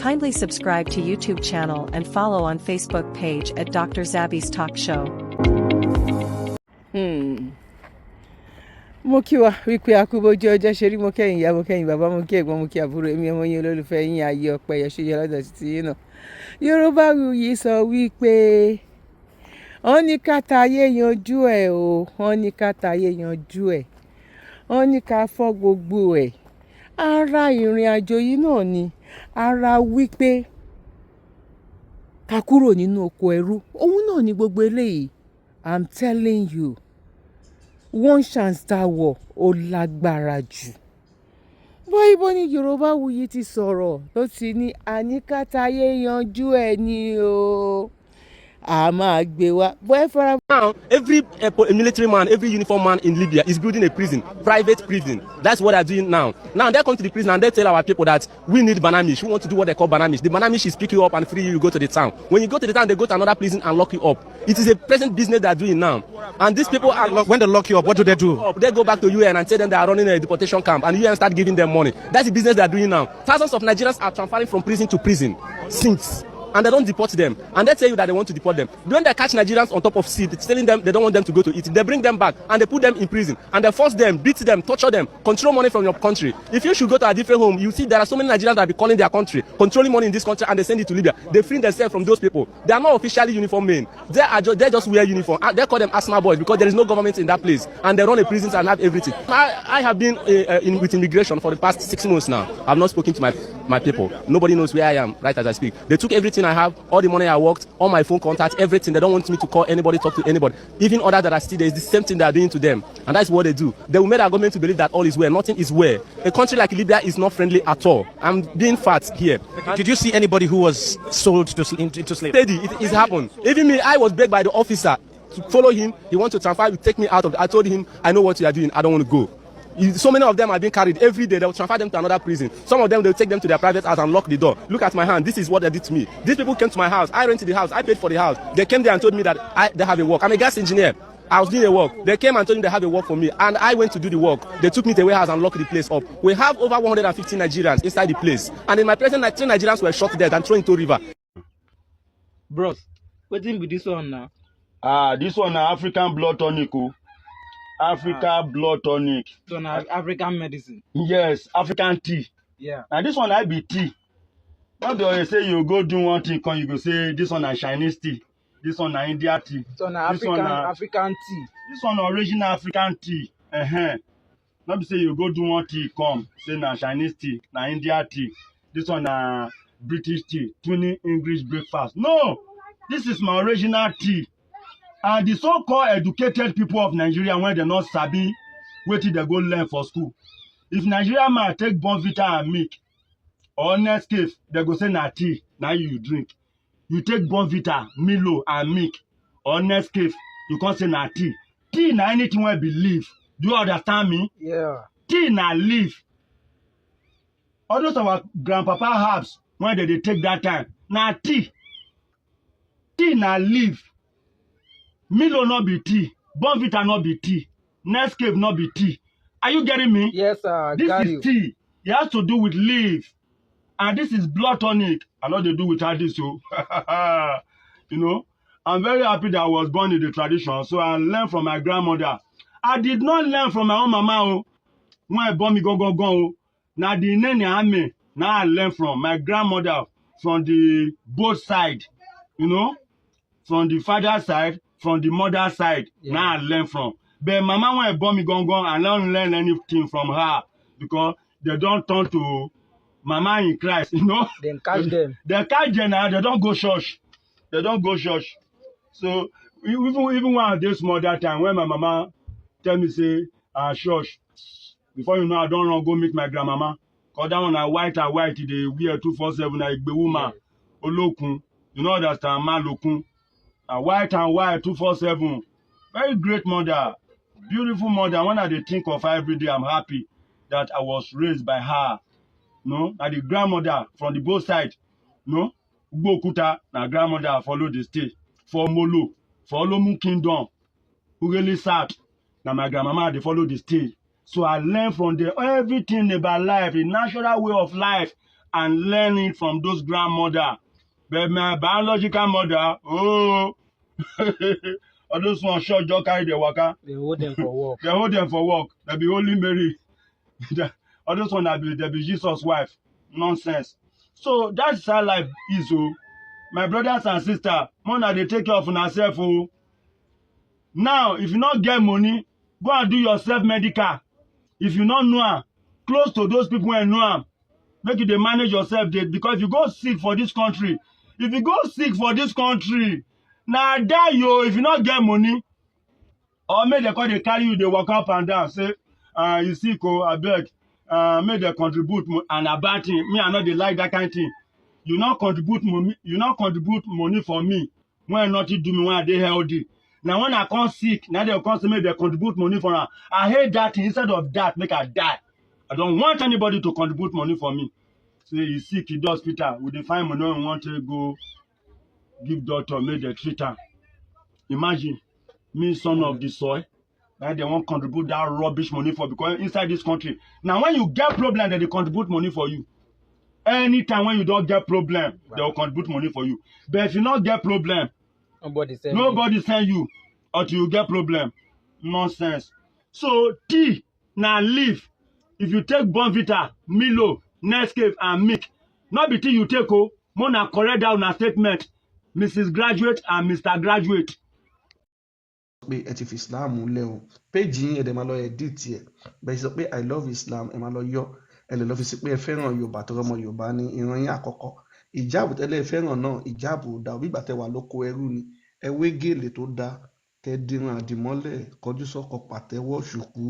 Kindly subscribe to YouTube channel and follow on Facebook page at Dr. Zabby's Talk Show. Mo kí wa wípé akúbójú ọjọ́ ṣe rí mo kẹ́yìn ìyá mo kẹ́yìn bàbá mo kí ẹ̀gbọ́n mo kí àbúrò èmi ọmọ yín olólùfẹ́ yín ayé ọpẹ́ yẹn ṣe yẹ lọ́dọ̀ títí yín náà. Yorùbáwùyí sọ wípé wọ́n ní ká tayé yanjú ẹ̀ o, wọ́n ní ká tayé yanjú ẹ̀, wọ́n ní ká fọ́ gbogbo ẹ̀. Ara ìrìn àjò yìí náà ni ara wípé ká kúrò nínú oko ẹrú òun náà ni gbogbo eléyìí. I'm telling you, one chance tá a wọ̀ ó lágbára jù. Bóyá ní Yorùbáwùyí ti sọ̀rọ̀ ló ti ní àníkátayé yanjú ẹ̀ ni o. A máa gbé wa. Now, every military man, every uniform man in Libya is building a prison, private prison. That's what they're doing now. Now they come to the prison and they tell our people that we need banamish. We want to do what they call banamish. The banamish is pick you up and free you go to the town. When you go to the town, they go to another prison and lock you up. It is a present business they're doing now. And these people are when they lock you up, what do they do? They go back to UN and tell them they are running a deportation camp, and UN start giving them money. That's the business they're doing now. Thousands of Nigerians are transferring from prison to prison since. And they don't deport them. And they tell you that they want to deport them. When they catch Nigerians on top of sea, it's telling them they don't want them to go to it. They bring them back and they put them in prison. And they force them, beat them, torture them, control money from your country. If you should go to a different home, you see there are so many Nigerians that be calling their country, controlling money in this country, and they send it to Libya. They free themselves from those people. They are not officially uniform men. They just wear uniform. They call them asthma boys because there is no government in that place. And they run a prison and have everything. I have been with immigration for the past 6 months now. I've not spoken to my people. Nobody knows where I am right as I speak. They took everything I have, all the money I worked, all my phone contacts, everything. They don't want me to call anybody, talk to anybody. Even others that are still there, it's the same thing they are doing to them. And that's what they do. They will make our government to believe that all is well. Nothing is well. A country like Libya is not friendly at all. I'm being fat here. Did you see anybody who was sold into slavery? Steady, it happened. Even me, I was begged by the officer to follow him. He wants to transfer, to take me out of it. I told him, I know what you are doing. I don't want to go. So many of them are being carried every day. They will transfer them to another prison. Some of them, they will take them to their private house and lock the door. Look at my hand. This is what they did to me. These people came to my house. I rented the house. I paid for the house. They came there and told me that they have a work. I'm a gas engineer. I was doing a work. They came and told me they have a work for me. And I went to do the work. They took me to the warehouse and locked the place up. We have over 150 Nigerians inside the place. And in my present, 3 Nigerians were shot dead and thrown into a river. Bros, what thing be this one now? This one na African blood tonic. Blood tonic. So now African medicine. Yes, African tea. Yeah. Now this one I be tea. Not do you say you go do one thing, come you go say this one na Chinese tea. This one na India tea. So now African tea. This one na original African tea. Not be say you go do one tea, come say na Chinese tea, na India tea. This one na British tea, tuning English breakfast. No, this is my original tea. And the so-called educated people of Nigeria, when they not sabi, wetin they go learn for school. If Nigeria man take Bonvita and milk, or Nescafe, they go say na tea, na you drink. You take Bonvita, Milo and milk, or Nescafe, you can't say na tea. Tea na anything we believe. Do you understand me? Yeah. Tea na leaf. All those our grandpapa herbs, when they take that time, na tea. Tea na leaf. Milo not be tea. Bonvita not be tea. Nescafe not be tea. Are you getting me? Yes, sir. This is tea. It has to do with leaf. And this is blood tonic. I know they do without this, so. You know, I'm very happy that I was born in the tradition. So I learned from my grandmother. I did not learn from my own mama. When I born me go. Now the nene ame. Now I learned from my grandmother from the both side. You know, from the father side. From the mother side, yeah. Now I learn from. But mama when I born me gone, I don't learn anything from her because they don't turn to mama in Christ, you know. Then catch them. They catch them now. They don't go church. They don't go church. So even when this mother time when my mama tell me say church, before you know I don't run go meet my grandmama. Cause that one I white, they wear 247. I be woman, olokun. You know understand, malokun. White and white 247. Very great mother, beautiful mother. When I think of her every day, I'm happy that I was raised by her. No, and the grandmother from the both sides. No, Ugbokuta, na grandmother follow the state. For Molo, for Olomu Kingdom, who really sat. Now my grandmama they follow the state. So I learned from them everything about life, the natural way of life. and learn it from those grandmother. But my biological mother, all those one short just carry the waka. They hold them for work. They hold them for work. They be Holy Mary. All those one they be Jesus' wife. Nonsense. So that's how life is. Oh. My brothers and sisters, more than they take care of yourself. Oh. Now, if you not get money, go and do yourself medical. If you not know am, close to those people and know am, make you dey manage yourself there, because if you go sick for this country, now die yo. If you not get money, or make they call they carry you, they walk up and down, say, you sick, oh, I beg, make they contribute and a bad thing. Me, I know they like that kind of thing. You not contribute money for me when nothing do me when I dey healthy. Now when I come sick, now they come to me, they contribute money for her. I hate that. Instead of that, make I die. I don't want anybody to contribute money for me. Say you sick in the hospital, we find money and want to go give doctor, make the treat her. Imagine me, son of the soil, that they won't contribute that rubbish money for, because inside this country. Now when you get problem, then they contribute money for you. Anytime when you don't get problem, they will contribute money for you. But if you not get problem, nobody send you until you get problem. Nonsense. So tea now leave. If you take Bonvita, Milo, Nescafe and milk, not be tea you take more na correct down a statement, Mrs. Graduate and Mr. Graduate. Pé ẹ ti fi Islam múlẹ̀ o péjì yín ẹ̀dẹ̀ máa lọ edit ẹ̀ bẹ́ẹ̀ sọ pé I love Islam ẹ̀ máa lọ yọ ẹ̀ lè lọ fi sí pé ẹ fẹ́ràn Yorùbá tó rọmọ Yorùbá ní ìran yín àkọ́kọ́ ìjáàbù tẹ́lẹ̀ fẹ́ràn náà ìjáàbù ò dá òbí ìgbà tẹ́ wà lóko ẹrú ni ẹ wé gèlè tó dá kẹ́ dirun àdìmọ́lẹ̀ kọjú sọ́kọ pàtẹ́wọ́ ṣùkú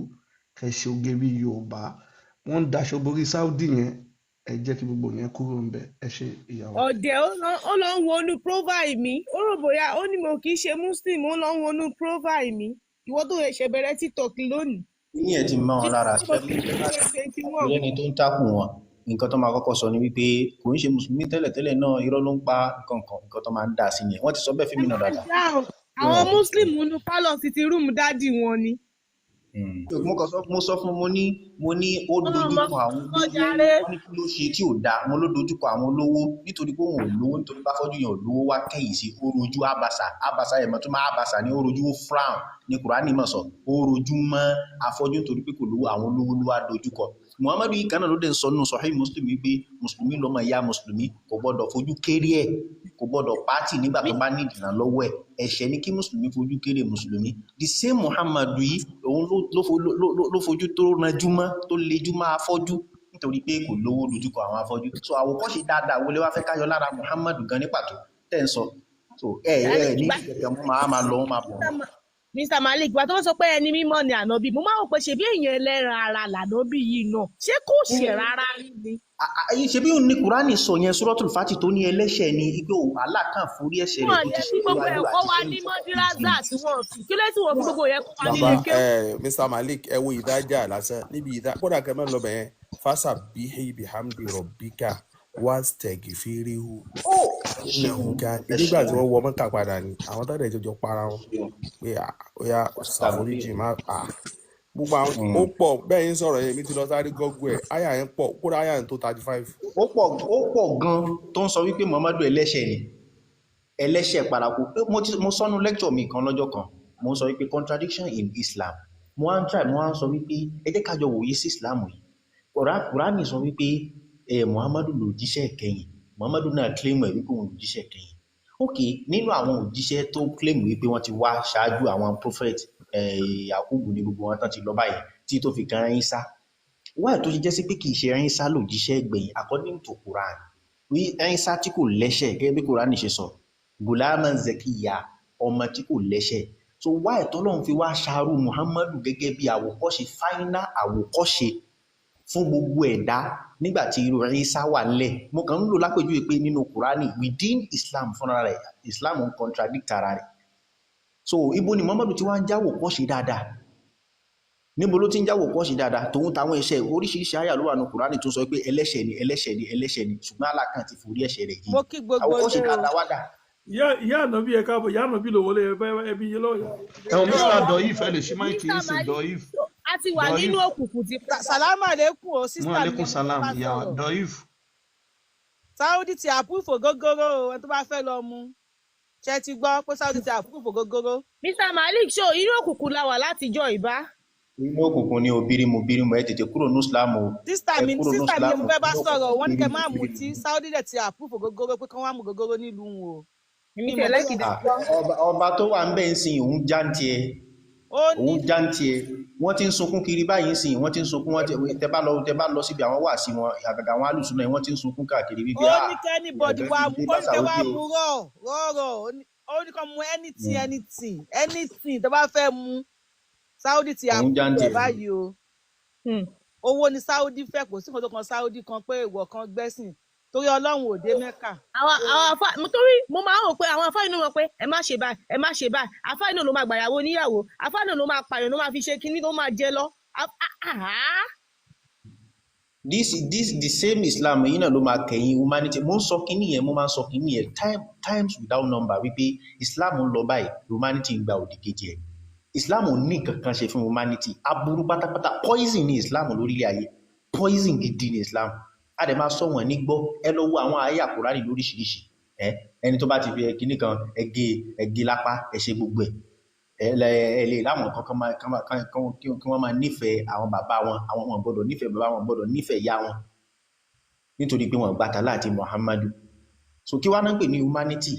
kẹ́ ṣe oge bí Yorùbá wọ́n ń daṣọ borí Saudi yẹn ẹ jẹ́ kí gbogbo yẹn kúrò ń bẹ̀ ẹ ṣe ìyàwó. Ọ̀dẹ̀ ó lọ ń wọnú profile mi ó rò bóyá ó ní mo kì í ṣe Muslim ó lọ ń wọnú profile mi ìwọ tó ṣe bẹ̀rẹ̀ TikTok lónìí. Yín ẹ̀ ti mọ́ wọn lára lẹ́ni tó ń takùn wọn nǹkan tó máa kọ́kọ́ sọ ni wípé kò ń ṣe mùsùlùmí tẹ́lẹ̀tẹ́lẹ̀ náà irọ́ ló ń pa nǹkan tó máa ń dà sí yẹn wọ́n ti sọ bẹ́ẹ̀ fún mi náà dáadáa. Àwọn Muslim nínú pálọ̀ ti rúùmù dádì wọn ni. Mo sọ fún mo ní ó dojúkọ àwọn olówó wọ́n ní kí ló ṣe tí ò dáa mo ló dojúkọ àwọn olówó nítorí pé òun ò lówó nítorí bá fọ́jú yẹn ò lówó wá kẹ́yìn sí ó rojú àbàṣà ẹ̀mọ́ tó máa àbàṣà ní ó rojú ó frown ní Kùránì mọ̀ sọ ó rojú mọ́ afọ́jú nítorí pé kò lówó àwọn olówó ló wá dojúkọ. Muhammadu yìí kan náà ló dé sọ nínú Sahih Muslim wípé mùsùlùmí lọ́mọ ìyá mùsùlùmí kò gbọ́dọ̀ fojú kéré ẹ̀ kò gbọ́dọ̀ pàtì nígbà tó bá ní ìdìrànlọ́wọ́ ẹ̀ ẹ̀ṣẹ̀ ní kí mùsùlùmí fojú kéré mùsùlùmí. The same Muhammadu yìí òun ló fojú tó ranjú mọ́ tó lejú mọ́ afọ́jú nítorí pé kò lówó dojúkọ àwọn afọ́jú. So àwòkọ́ṣe dáadáa wọlé wá fẹ́ káyọ lára Muhammadu gan ní pàtó tẹ́ ń sọ. So ní ìkẹ̀kẹ̀ mú máa lọ máa bọ̀. Mr. Malik ìgbà tó ń sọ pé ẹni mímọ́ ni ànábì mo máa ń pè ṣebí èèyàn ẹlẹ́ran ara lànábì yìí náà ṣé kò ṣe rárá ni. Ṣebí òun ní Kùránì sọ yẹn Suratul Fatih tó ní ẹlẹ́ṣẹ̀ ni igbó Allah kan forí ẹ̀ṣẹ̀ rẹ̀ tó ti ṣe gbogbo ẹ̀kọ́ wa ní mọ́dírásà tí wọ́n fi kí ló tí wọ́n fi gbogbo yẹn kọ́ wa nílé ké. Mr. Malik ẹ wo ìdájà lásán níbi ìdá kódà kẹmẹ lọ bẹyẹn fásà bíhí bihamdi rọbíkà wàstẹgìfìrìhù nígbà tí wọ́n wọ mọ́kà padà ni àwọn tó dẹ̀ jọjọ para wọn pé ó ṣàforíjì má gbogbo àwọn ó pọ̀ bẹ́ẹ̀ yín sọ̀rọ̀ yẹn mi ti lọ sáré gọ́gù ẹ̀ àyà yẹn pọ̀ kódà àyà yẹn tó 35. ó pọ̀ gan tó ń sọ wípé Muhammadu ẹlẹ́ṣẹ̀ ni ẹlẹ́ṣẹ̀ paraku mo sọnù lecture mi kan lọ́jọ́ kan mo sọ wípé contradiction in Islam mo wá ń sọ wípé ẹ jẹ́ ká jọ wòye sí Islam yìí Kùránì sọ wípé Muhammadu ló jíṣẹ́ kẹ́yìn Muhammadu náà claim ẹ̀ wípé òun ló jíṣẹ́ kẹ́yìn ok nínú àwọn òjíṣẹ́ tó claim wípé wọ́n ti wá ṣáájú àwọn prophet Yakubu ní gbogbo wọn tán ti lọ báyìí tí tó fi kan Ìsá wáyé tó ṣe jẹ́ sí pé kì í ṣe Ìsá ló jíṣẹ́ gbẹ̀yìn according to Quran wí Ìsá tí kò lẹ́ṣẹ̀ gẹ́gẹ́ bí Quran ṣe sọ gulaman zakiya ọmọ tí kò lẹ́ṣẹ̀ so wáyé tọ́lọ́run fi wá ṣáárú Muhammadu gẹ́gẹ́ bí àwòkọ́ṣe final àwòkọ́ṣe fún gbogbo ẹ̀dá nígbàtí irú Ìsá wà nílẹ̀ mo kàn ń lò lápèjúwe pé nínú Kùránì within Islam fúnra rẹ̀ Islam ń contradict ara rẹ̀ so ibo ni Muhammadu ti wá ń jáwò kọ́ ṣe dáadáa níbo ló ti ń jáwò kọ́ ṣe dáadáa tòun táwọn ẹ̀ṣẹ̀ oríṣiríṣi àyà ló wà ní Kùránì tó sọ pé ẹlẹ́ṣẹ̀ ni ṣùgbọ́n Allah kan ti forí ẹ̀ṣẹ̀ rẹ̀ yìí àwọn kọ́ ṣe dáadáa wá dà. ìyá ànábì ẹ káàbọ̀ ìyá ànábì ló wọlé ẹbí yẹn lọ́yà. ẹ̀wọ̀n Mr. Doif ẹ lè ṣí máìkì yìí sí Doif. a ti wà nínú òkùnkùn ti. Sàlámù àlékún o sísá mi. Alaikum salam ìyá Doif. Saudi ti approve ògógóró o ẹni tó bá fẹ́ lọ mu ṣe ti gbọ́ pé Saudi ti approve ògógóró. Mr. Malik show inú òkùnkùn la wà látijọ́ ìbá. inú òkùnkùn ni bírímù ẹ tètè kúrò ní Islam o. sísítà mi mo fẹ́ bá sọ̀rọ̀ wọ́n ní kẹ́ máa mú tí Saudi dẹ̀ ti approve ògógóró pé kán wá mú ògógóró nílùú wọn o. ọba tó wà ń bẹ̀ ń sin òun jáǹtì ẹ wọ́n ti ń sunkún kiri báyìí ń sìn wọ́n ti ń sunkún tẹ bá lọ síbi àwọn wàásí wọn àgàgà àwọn alùsùn náà wọ́n ti ń sunkún káàkiri wípé ó ní kẹ́nìbọ̀dì wa mú ó ní kẹ́ wá mú rọ̀rọ̀ ó ní kàn mú anything tó bá fẹ́ mú Saudi ti àpò báyìí o owó ni Saudi fẹ́ kò sí nǹkan tó kan Saudi kan pé ìwọ kan gbẹ́sìn torí Ọlọ́run ò dé Mẹ́kà. Torí mo máa ń rò pé àwọn afáàní náà wọ pé ẹ má ṣe báyìí afáàní náà ló máa gbàyàwó níyàwó afáàní náà ló máa pààyàn ló máa fi ṣe kinní ló máa jẹ lọ. the same Islam yìí náà ló máa kẹ̀yìn humanity mo ń sọ kinní yẹn mo máa ń sọ kinní yẹn times without number wípé Islam ń lọ báyìí humanity ń gba òdì kejì ẹ̀ Islam ò ní kankan ṣe fún humanity aburú pátápátá poison ní Islam lórílẹ̀ ayé poison gidi ní Islam a dẹ̀ máa sọ wọn ní gbọ́ ẹ lọ wo àwọn àyà Kùránì lóríṣiríṣi ẹni tó bá ti fi kinní kan ẹgé lápá ẹ ṣe gbogbo ẹ lè láwọn kí wọ́n máa nífẹ̀ẹ́ àwọn bàbá wọn àwọn wọn gbọ́dọ̀ nífẹ̀ẹ́ bàbá wọn gbọ́dọ̀ nífẹ̀ẹ́ ìyá wọn nítorí pé wọn gbàtà láti Muhammadu so kí wá náà pè ní humanity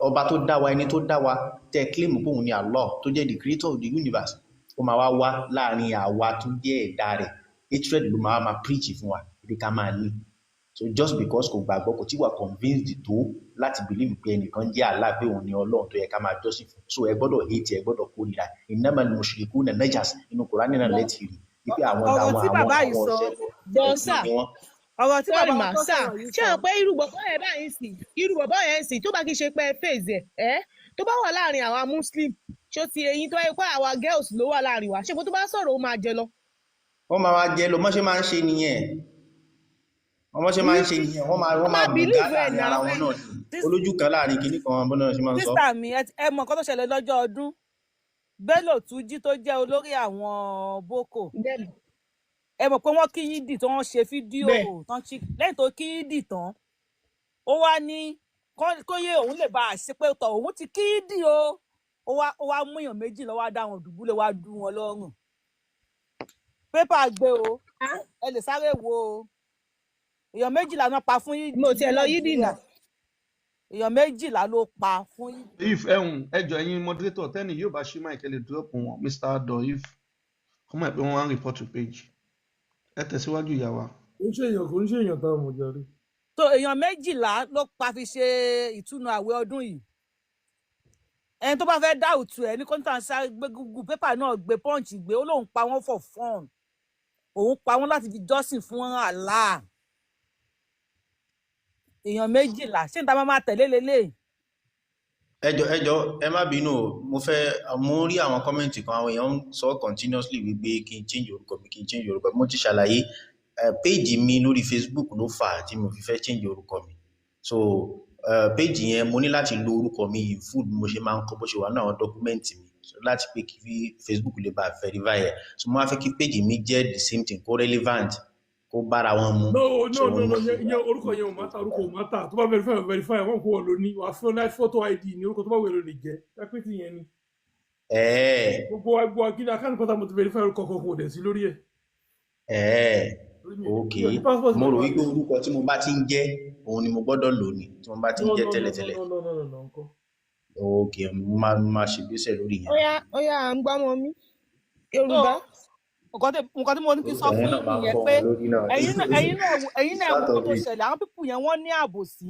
ọba tó dá wa ẹni tó dá wa tẹ claim pé òun ni Allah tó jẹ́ the creator of the universe ó máa wá láàrin àwa tó jẹ́ ẹ̀dá rẹ̀ hatred ló máa preach fún wa ibi ká máa ní so just because kò gbàgbọ́ kò tí wà convinced tó láti believe pé ẹnìkan jẹ́ Allah pé òun ni Ọlọ́run tó yẹ ká máa jọ́sìn fún so ẹ gbọ́dọ̀ hate ẹ gbọ́dọ̀ kórìíra innamal mushrikuna najas inú Kùránì náà lẹ́tì rí wípé àwọn ọ̀rọ̀ tí bàbá yìí sọ bọ́sà ọ̀rọ̀ tí bàbá yìí sọ ṣé o pé irú bọ̀bọ̀ yẹn sì tó bá kí ṣe pé fèsì ẹ̀ tó bá wà láàrin àwa Muslim ṣó ti eyín tó yẹ pé àwa girls ló wà láàrin wa ṣé kó tó bá sọ̀rọ̀ ó máa jẹ lọ. wọ́n máa jẹ lọ mọ́ṣẹ́ máa ń ṣe nìyẹn wọ́n máa bù dá láàrin ara wọn náà ní olójú kan láàrin kìíní kan bọ́n náà ṣe máa ń sọ. sísá mi ẹ mọ̀ nǹkan tó ṣẹlẹ̀ lọ́jọ́ ọdún Bello Túnjí tó jẹ́ olórí àwọn Boko ẹ mọ̀ pé wọ́n kí yídì tí wọ́n ṣe fídíò lẹ́yìn tó kí yídì tán ó wá ní kóyè òun lè bá a ṣe pé tọ̀ òun ti kí yídì o ó wá mú èèyàn méjì lọ́wọ́ dá wọn dùbúlẹ̀ wá dú wọn lọ́rùn pépà gbé o ẹ lè sáré wo o èèyàn méjìlá náà pa fún yídì mo tiẹ̀ lọ yídì náà èèyàn méjìlá ló pa fún yídì. if ẹjọ ẹ̀yin moderator tẹni yóò bá ṣí máìkì lè drop wọn Mr. Doif kọ́mọ ẹ̀ pé wọ́n wá ń report to page ẹ tẹ̀síwájú ìyá wa. kò ń ṣe èèyàn táwọn ọmọ jàre. so èèyàn méjìlá ló pa fi ṣe ìtúnu àwẹ̀ ọdún yìí ẹni tó bá fẹ́ dá òtù ẹ̀ ní kọ́ńtà sáré gbé Google pépà náà gbé Punch gbé ó lóun pa wọ́n for fun òun pa wọ́n láti fi jọ́sìn fún Allah èèyàn méjìlá ṣé n ta máa tẹ̀lé lélẹ̀. ẹjọ ẹ má bínú o mo rí àwọn kọ́mẹ̀ntì kan àwọn èèyàn ń sọ continuously wípé kí n change orúkọ mi mo ti ṣàlàyé péèjì mi lórí Facebook ló fà á tí mo fi fẹ́ change orúkọ mi so péèjì yẹn mo ní láti lo orúkọ mi in full mo ṣe máa ń kọ́ bó ṣe wà ní àwọn dọ́kúmẹ́ǹtì mi láti pé kí Facebook lè bá verify ẹ̀ so mo máa fẹ́ kí péèjì mi jẹ́ the same thing kó relevant kó bára wọn mu. no ìyẹn orúkọ yẹn ò má ta tó bá verify wọn kó wọn lò ní wàá fún night photo ID ní orúkọ tó bá wẹ̀rọ lè jẹ́ dápẹ́tì yẹn ni. gbogbo akíní akáni pátá mo ti verify orúkọ kọ̀ọ̀kan ò dẹ̀ sí lórí ẹ̀. ok mo rò wípé orúkọ tí mo bá ti ń jẹ́ òun ni mo gbọ́dọ̀ lò ní tí mo bá ti ń jẹ́ tẹ́lẹ̀tẹ́lẹ̀. ok mo máa ṣègbésẹ̀ lórí yẹn. ó yá à ń gbá wọn mí Yorùbá. nǹkan tí mo ní kí sọ fún yín yẹn pé ẹ̀yin náà ẹ̀wọ̀n tó ṣẹlẹ̀ àwọn pípù yẹn wọ́n ní àbòsí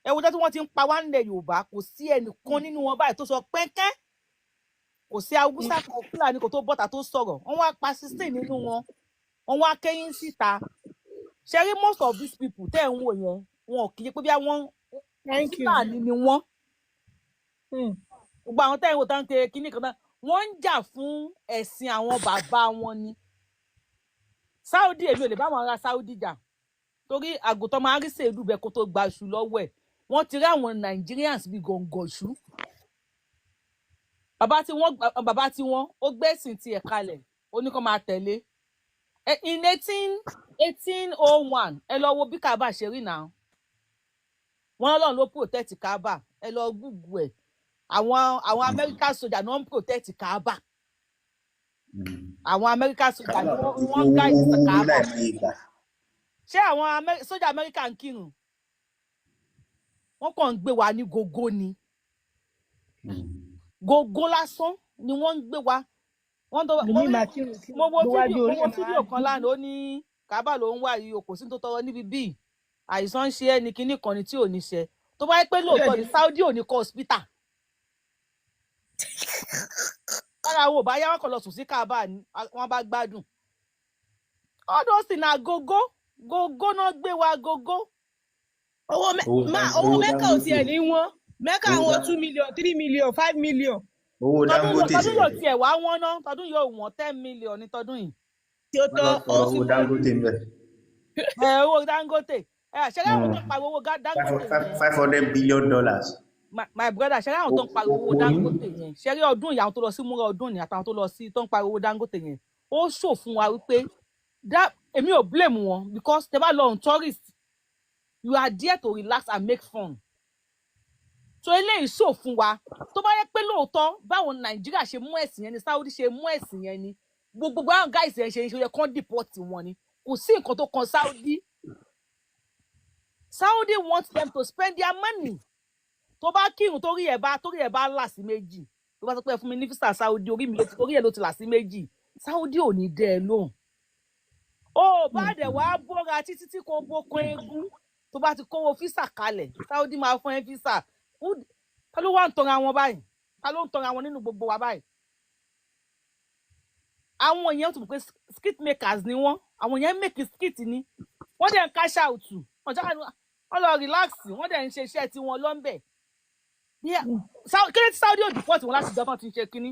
ẹ̀wọ̀n tí wọ́n ti ń pa wá nílẹ̀ Yorùbá kò sí ẹnìkan nínú wọn báyìí tó sọ pẹ́ńkẹ́ kò sí Haúsá kan Fúlàní kò tó bọ́ta tó sọ̀rọ̀ wọ́n wá pa 16 nínú wọn wọ́n wá kẹ́yìn síta ṣe rí most of these people tẹ́ ẹ̀ ń wò yẹn wọn ò kì í pé bí wọ́n Fúlàní ni wọ́n gbogbo àwọn tẹ́ ẹ̀ ń wò tán ké kíní kan náà wọ́n ń jà fún ẹ̀sìn àwọn bàbá wọn ni Saudi èmi ò lè bá wọn ará Saudi jà torí àgùntàn máa ń rí sèédú bẹ́ẹ̀ kó tó gba iṣu lọ́wọ́ ẹ̀ wọ́n ti rí àwọn Nigerians bíi gọ̀ǹgọ̀ṣú bàbá tí wọ́n ó gbẹ́sìn tiẹ̀ kalẹ̀ ó ní kó máa tẹ̀lé in 1801 ẹ lọ wo bí Kaaba ṣe rí náà wọ́n Ọlọ́run ló protect Kaaba ẹ lọ Google ẹ̀ àwọn American soldier no protect Kaaba àwọn American soldier ni wọ́n guide Kaaba ṣé àwọn soldier American kírun wọ́n kàn ń gbé wa ní gógó ni gógó lásán ni wọ́n ń gbé wa wọ́n tó mo wo fídíò kan lánàá ó ní Kaaba ló ń wá yìí o kò sí tó tọrọ níbi bíi àìsàn ń ṣe ẹni kíní kan ní tí ò ní ṣe tó bá yẹ pé lóòótọ́ ní Saudi ò ní kọ́ hospital ara wo bá yá wọn kàn lọ sùn sí Kaaba wọn bá gbádùn ọdún sì náà gógó náà gbé wa gógó. owó Mẹ́kà ò tiẹ̀ ní wọ́n Mẹ́kà àwọn 2 million 3 million 5 million. owó Dangote tọdún yóò tiẹ̀ wá wọ́n ná tọdún yóò wọ́n 10 million ní tọdún yìí. tí ó tọ́ owó Dangote ń bẹ̀. owó Dangote ṣẹlẹ̀ àwọn tó ń pariwo owó Dangote $500 billion. my brother ṣẹlẹ̀ àwọn tó ń pariwo owó Dangote yẹn ṣẹlẹ̀ ọdún yìí àwọn tó lọ sí múra ọdún ni àtàwọn tó lọ sí tó ń pariwo owó Dangote yẹn ó ṣò fún wa wípé èmi ò blame wọn because tẹ́ bá lọ on tourist you are there to relax and make fun so eléyìí ṣò fún wa tó bá yẹ pé lóòótọ́ báwo Nàìjíríà ṣe mú ẹ̀sìn yẹn ni Saudi ṣe mú ẹ̀sìn yẹn ni gbogbo àwọn guys yẹn ṣe yẹ kán deport wọn ni kò sí nǹkan tó kan Saudi wants them to spend their money tó bá kírun torí ẹ̀ bá là sí méjì tó bá sọ pé fún mi ní visa Saudi orí ẹ̀ ló ti là sí méjì Saudi ò ní dẹ́ ẹ lóhùn ó bá dẹ̀ wá bóra títí tí kò bókan eégún tó bá ti kówó físà kalẹ̀ Saudi máa fún ẹ físà ta ló wá ń tọra wọn báyìí ta ló ń tọra wọn nínú gbogbo wa báyìí àwọn èèyàn tó mọ̀ pé skit makers ni wọ́n àwọn èèyàn make skit ni wọ́n dẹ̀ ń cash out wọ́n lọ relax wọ́n dẹ̀ ń ṣe iṣẹ́ tí wọ́n lọ́nbẹ̀ kílẹ̀ tí Saudi ò dìpọ́tì wọn láti jọba ti ṣe kínní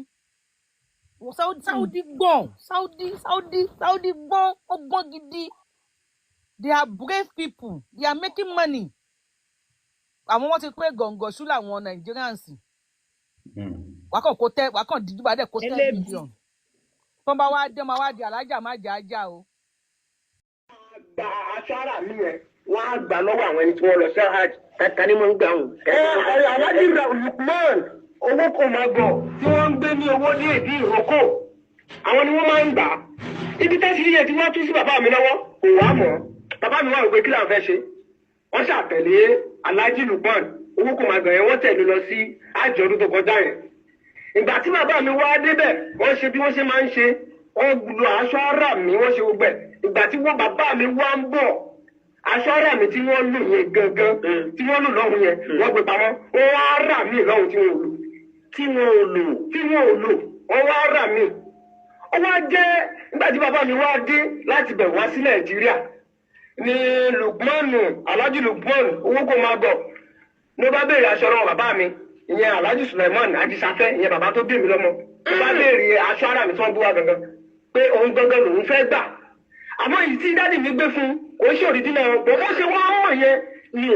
Saudi gbọ́n Saudi gbọ́n ó gbọ́n gidi they are brave people they are making money àwọn wọn ti pé gọ̀ǹgọ̀ ṣú làwọn Nigerians wákàn dídú bá dẹ̀ kó 10 million tó bá wá dé máa wá di alájà má jà á já o. gba aṣọ ara mi yẹn wọ́n á gbà lọ́wọ́ àwọn ẹni tí wọ́n lọ sí hajj kàkà ní mọ̀ ń gbà wọn. alájí Lukman owó kò máa gọ̀ tí wọ́n ń gbé ní owó ní èdè ìrókò àwọn ni wọ́n máa ń gbà. ibi tẹ́sí yẹn tí wọ́n tún sí bàbá mi lọ́wọ́ kò wá mọ́ bàbá mi wà wípé kí làwọn fẹ́ ṣe wọ́n ṣàtẹ̀lé alájí Lukman owó kò máa gọ̀ yẹn wọ́n tẹ̀lé lọ sí hajj ọdún tó kọjá yẹn. ìgbà tí bàbá mi wá débẹ̀ wọ́n ṣe bí wọ́n ṣe máa ń ṣe wọ́n lo aṣọ ara mi wọ́n ṣe gbogbo ẹ̀ ìgbà tí wọ́n bàbá mi wá ń bọ̀ aṣọ ara mi tí wọ́n lò yẹn gangan tí wọ́n lò lọ́hùn yẹn wọ́n gbé pamọ́ wọ́n wá rà mí lọ́hùn tí wọ́n ò lò wọ́n wá rà mí. ó wá jẹ́ nígbà tí bàbá mi wá dé láti bẹ̀ wá sí Nàìjíríà ní Lukman Alhaji Lukman owó kò máa gọ̀ ló bá béèrè aṣọ ọ̀rọ̀ bàbá mi ìyẹn Alhaji Suleiman Ajísáfẹ́ ìyẹn bàbá tó bí mi lọ́mọ ló bá béèrè aṣọ ara mi tí wọ́n bú wa gangan pé òun gangan lòun fẹ́ gbà àmọ́ èyí tí dádì mi gbé fún kò ṣe òrìdí náà bọ̀ bó ṣe wọ́n mọ̀ yẹn ni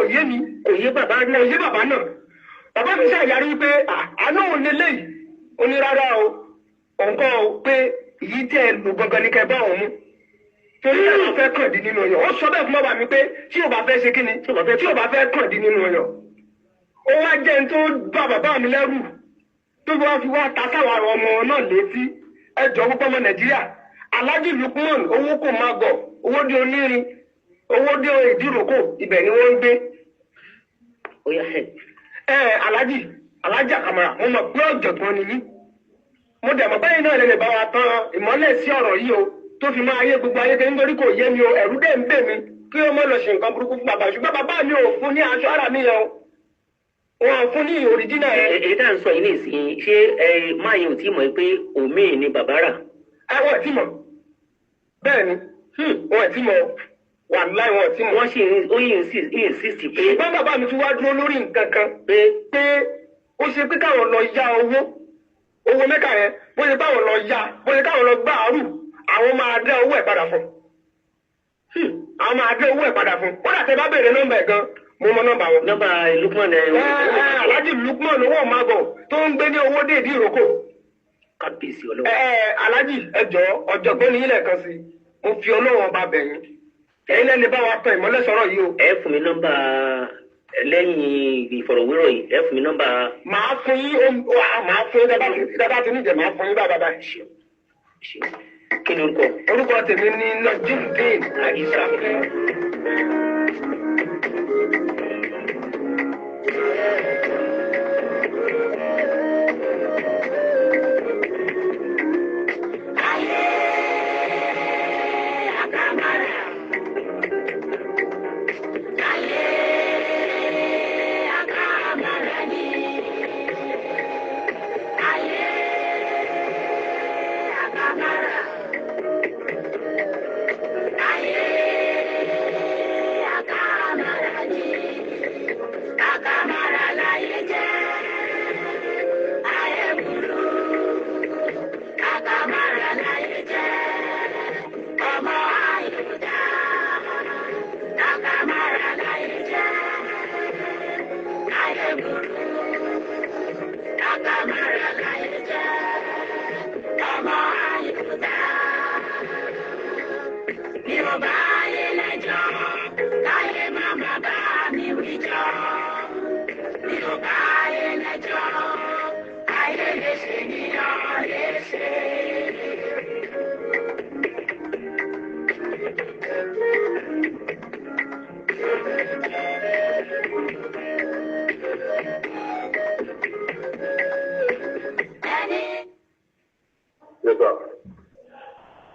òye mi òye bàbá náà bàbá mi ṣàyàrí wípé àánú òun lélẹ́yìí ó ní rárá o òǹkọ́ o pé èyí tẹ́ ẹ lò gangan ní kẹbá òun mú torí ẹ̀ lọ́ fẹ́ kàn dín nínú ọyàn ó sọ bẹ́ẹ̀ fún bàbá mi pé tí ò bá fẹ́ ṣe kíni tí ò bá fẹ́ kàn dín nínú ọyàn ó wá jẹ́ ní tó bá bàbá mi lẹ́rù tó bá fi wá ta sáwọn ọmọ náà létí ẹjọ́ púpọ̀ ọmọ Nàìjíríà Alhaji Lukman owó kò máa gọ̀ owó dé onírin owó dé ìdíròkò ibẹ̀ ni wọ́n ń gbé. Alhaji Akamara mo mọ̀ pé ọ̀jọ̀gbọ́n ni yín mo dẹ̀ mọ̀ báyìí náà lè bá wa tan ìmọ́lẹ̀ sí ọ̀rọ̀ yìí o tó fi máa yé gbogbo ayé kẹ́ nítorí kò yé mi o ẹ̀rú dẹ̀ ń bè mí kí ó mọ̀ lọ ṣe nǹkan burúkú fún bàbá ṣùgbọ́n bàbá mi ò fún ní aṣọ ara mi yẹn o wọn fún ní òrìjínà yẹn. èyí tá à ń sọ yìí nìsín ṣé máa yẹn ò tí mọ̀ pé òmíì ni bàbá rà. wọ́n ti mọ̀ bẹ́ẹ̀ ni wọ́n ti mọ̀ wà láì wọ́n ti mọ̀. wọ́n sì insist pé. ṣùgbọ́n bàbá mi tún wá dúró lórí nǹkan kan pé ó ṣe pé káwọn lọ ya owó Mẹ́kà yẹn bó ṣe káwọn lọ ya bó ṣe káwọn lọ gbá àrù àwọn máa dá owó ẹ̀ padà fún àwọn máa dá owó ẹ̀ padà fún ó dà tẹ́ bá béèrè nọ́mbà ẹ̀ gan mo mọ nọ́mbà wọn. nọ́mbà Lukman Alhaji Lukman owó magọ tó ń gbé ní owó déèdì ìrókò. kábíyèsí Ọlọ́run. Alhaji ẹjọ ọ̀jọ̀gbọ́n ní ilẹ̀ kan sí mo fi Ọlọ́run ọba bẹ̀yìn ẹ̀yin lẹ́ni bá wa tan ìmọ́lẹ̀ sọ̀rọ̀ yìí o. ẹ fún mi nọ́mbà lẹ́yìn ìfọ̀rọ̀wérọ̀ yìí ẹ fún mi nọ́mbà. màá fún yín dábàá tí níjẹ̀ máa fún yín bàbá. kí ni orúkọ. orúkọ tèmi ní Najimudeen Àdìsá.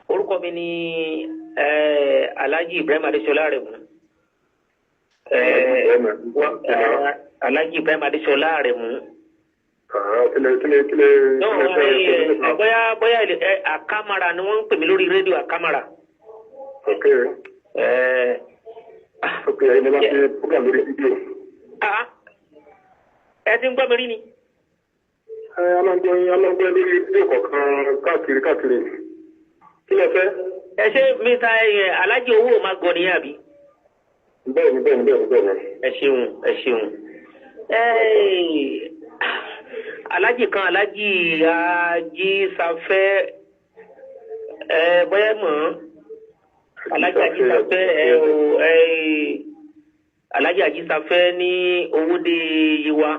orúkọ mi ni Alhaji Ibrahim Adesola rẹ mu Alhaji Ibrahim Adesola rẹ mu. bóyá Akamara ni wọ́n ń pè mí lórí rédíò Akamara. ẹni bá ṣe program lórí fídíò. ẹ ti ń gbọ́ mi rí ni. a máa ń gbọ́ lórí fídíò kọ̀ọ̀kan káàkiri. kí lẹ fẹ́. ẹ ṣe mr Alhaji owó máa gọ nìyẹn àbí. bẹ́ẹ̀ni. ẹ ṣeun. Alhaji kan Alhaji Ajísafẹ́ bóyá mọ̀ Alhaji Ajísafẹ́ Alhaji Ajísafẹ́ ní Owódé Yewa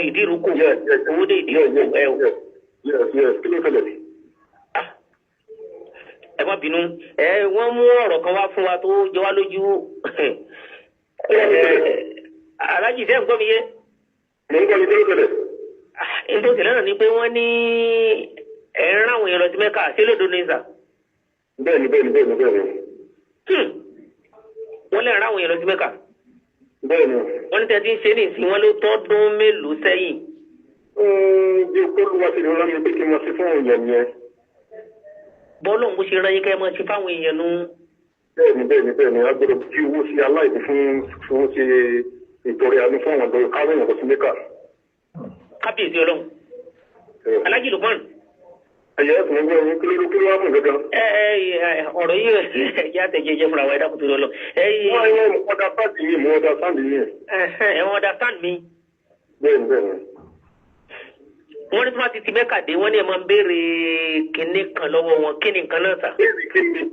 Ìdíròkò Owódé Ìdíròkò kí ló fẹ́lẹ̀. ẹ má bínú wọ́n mú ọ̀rọ̀ kan wá fún wa tó jọ wá lójú Alhaji fẹ́ ń gbọ́ mi yé. mo ń gbọ́ mi tó tẹ̀lẹ̀. nítorí tẹ̀lẹ̀ náà ni pé wọ́n ní ẹ̀rín àwọn èèyàn lọ sí Mẹ́kà sí lódò ní ìsà. bẹ́ẹ̀ni. wọ́n lè rán àwọn èèyàn lọ sí Mẹ́kà. bẹ́ẹ̀ni. wọ́n ní tẹ́tí ń ṣe ní ìsìn wọn ló tọ́dún mélòó sẹ́yìn. bí olúwa ti rán mi pé kí n máa ṣe fún èèyàn yẹn. bọ́ọ̀lù ń bó ṣe rán yín kẹ́ ẹ máa ṣe fáwọn èèyàn nu. bẹ́ẹ̀ni a gbọ́dọ̀ kí owó sí aláìní fún ṣe ìtọrẹ àánú fún àwọn ọ̀dọ́ káwọn èèyàn lọ sí Mẹ́kà. kábíyèsí Ọlọ́run. Alhaji Lukman. ẹ̀yẹ́ ẹ̀sùn ẹgbẹ́ ẹ̀yìn kí ló wá fún gẹ́gẹ́. ọ̀rọ̀ yìí ẹ̀jẹ̀ àtẹ̀jẹ̀jẹ̀ fúnra wa ẹ̀dá kùtù lọ́lọ́. wọ́n ọ̀dà sáàdì yìí mo ọ̀dà sáàdì yìí. ẹ̀wọ̀n ọ̀dà sáàdì mi. bẹ́ẹ̀ni. wọ́n ní tí wọ́n ti Mẹ́kà dé wọ́n ní ẹ̀ máa ń béèrè kinní kan lọ́wọ́ wọn kíni nǹkan náà sà.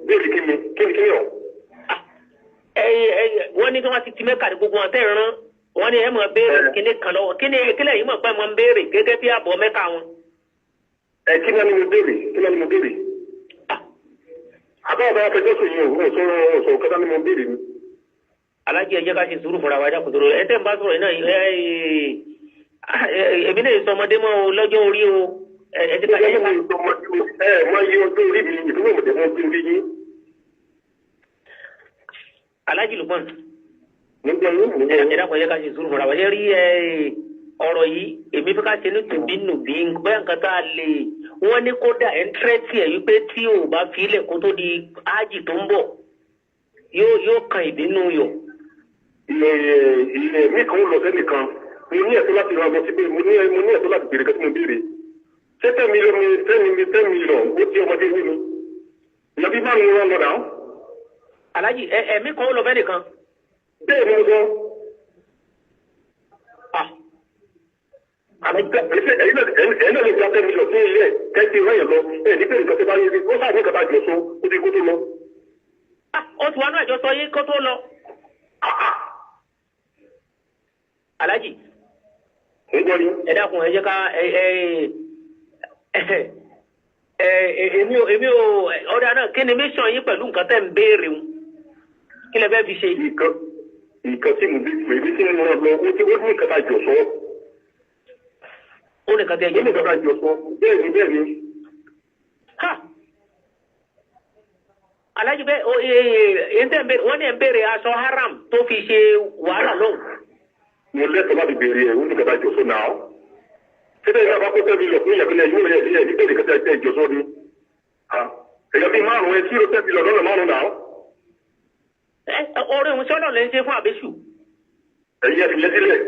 béèrè kíni ọ̀. wọ́n ní tí wọ́n ti Mẹ́kà dé gbogbo wọn tẹ́ rán wọ́n ní ẹ̀ máa béèrè kinní kan lọ́wọ́ kíni kílẹ̀ yìí mọ̀ pé máa ń béèrè gẹ́gẹ́ bí àbọ̀ Mẹ́kà wọn. kí ni mo béèrè. àbá ọba afẹjọ́ sọ yìí ò sọ kẹta ni mo béèrè ni. Alhaji ẹ jẹ́ ká ṣe sùúrù fúnra wa ẹ̀dá kùtù lọ́lọ́ ẹ̀ tẹ́ ń bá sọ̀rọ̀ náà èmi náà sọmọdé mọ́ o lọ́jọ́ orí o ẹ ti ká yẹ ká. máa yí ọjọ́ orí mi ìdúró ìmọ̀tẹ́ mọ́ bí orí yín. Alhaji Lukman. ẹ dákun yẹ ká ṣe sùúrù fúnra wa ẹ rí ọ̀rọ̀ yìí èmi fẹ́ ká ṣe ní tùbínùbí bóyá nǹkan tá a lè wọ́n ní kódà ẹ̀ ń tẹ́tì ẹ̀ wípé tí ò bá fi ilẹ̀ kó tó di ájì tó ń bọ̀ yóò kan ìbínú yọ. ilé mi kan lọ sẹ́nìkan mo ní ẹ̀tọ́ láti ràn bọ́ síbẹ̀ mo ní ẹ̀tọ́ láti béèrè kẹ́tí mo béèrè ṣé 10 million ó di ọmọdé wí mi ìyàbí máa ń rán lọ náà. Alhaji ẹ̀mí kan ó lọ bẹ́ẹ̀ nìkan. bẹ́ẹ̀ ni mo sọ. ẹ̀yin náà lè gba 10 million sí ilé kẹ́tí rán yẹn lọ ẹ̀ nígbà nǹkan tó bá yẹ kó sáà ní nǹkan bá jọ so ó ti kó tó lọ. ó ti wá náà àjọsọ yín kó tó lọ. Aláàjì ẹ dákun ẹ jẹ́ ká èmi ò ọ̀dà náà kí ni mission yín pẹ̀lú nǹkan tẹ́ ń béèrè wọn kí lẹ fẹ́ fi ṣe. nǹkan tí mo bí èmi tí mo lọ ó ti wọ́n ní nǹkan tá a jọ sọ. ó ní nǹkan tẹ́ jẹ́ nǹkan tá a jọ sọ bẹ́ẹ̀ ni. Aláàjì bẹ́ẹ̀ wọ́n ní ẹ̀ ń béèrè aṣọ haram tó fi ṣe wàhálà lọ́hùn. mo lẹ́tọ̀ọ́ láti béèrè ẹ̀ wọ́n ní nǹkan tá a jọ sọ náà. títẹ̀ ìgbà bá kó tẹ́bi lọ fún ìyàgbẹ́lẹ̀ yóò rẹ̀ ẹ̀ nígbà nǹkan tá a jọ sọ ni. èèyàn bíi márùn-ún ẹ tí ó tẹ́bi lọ lọ́nà márùn-ún náà. Ọ̀rẹ́ òun sọ́nà lè ń ṣe fún àbẹ́sù. ẹ̀yin ẹ fi yẹn sílẹ̀.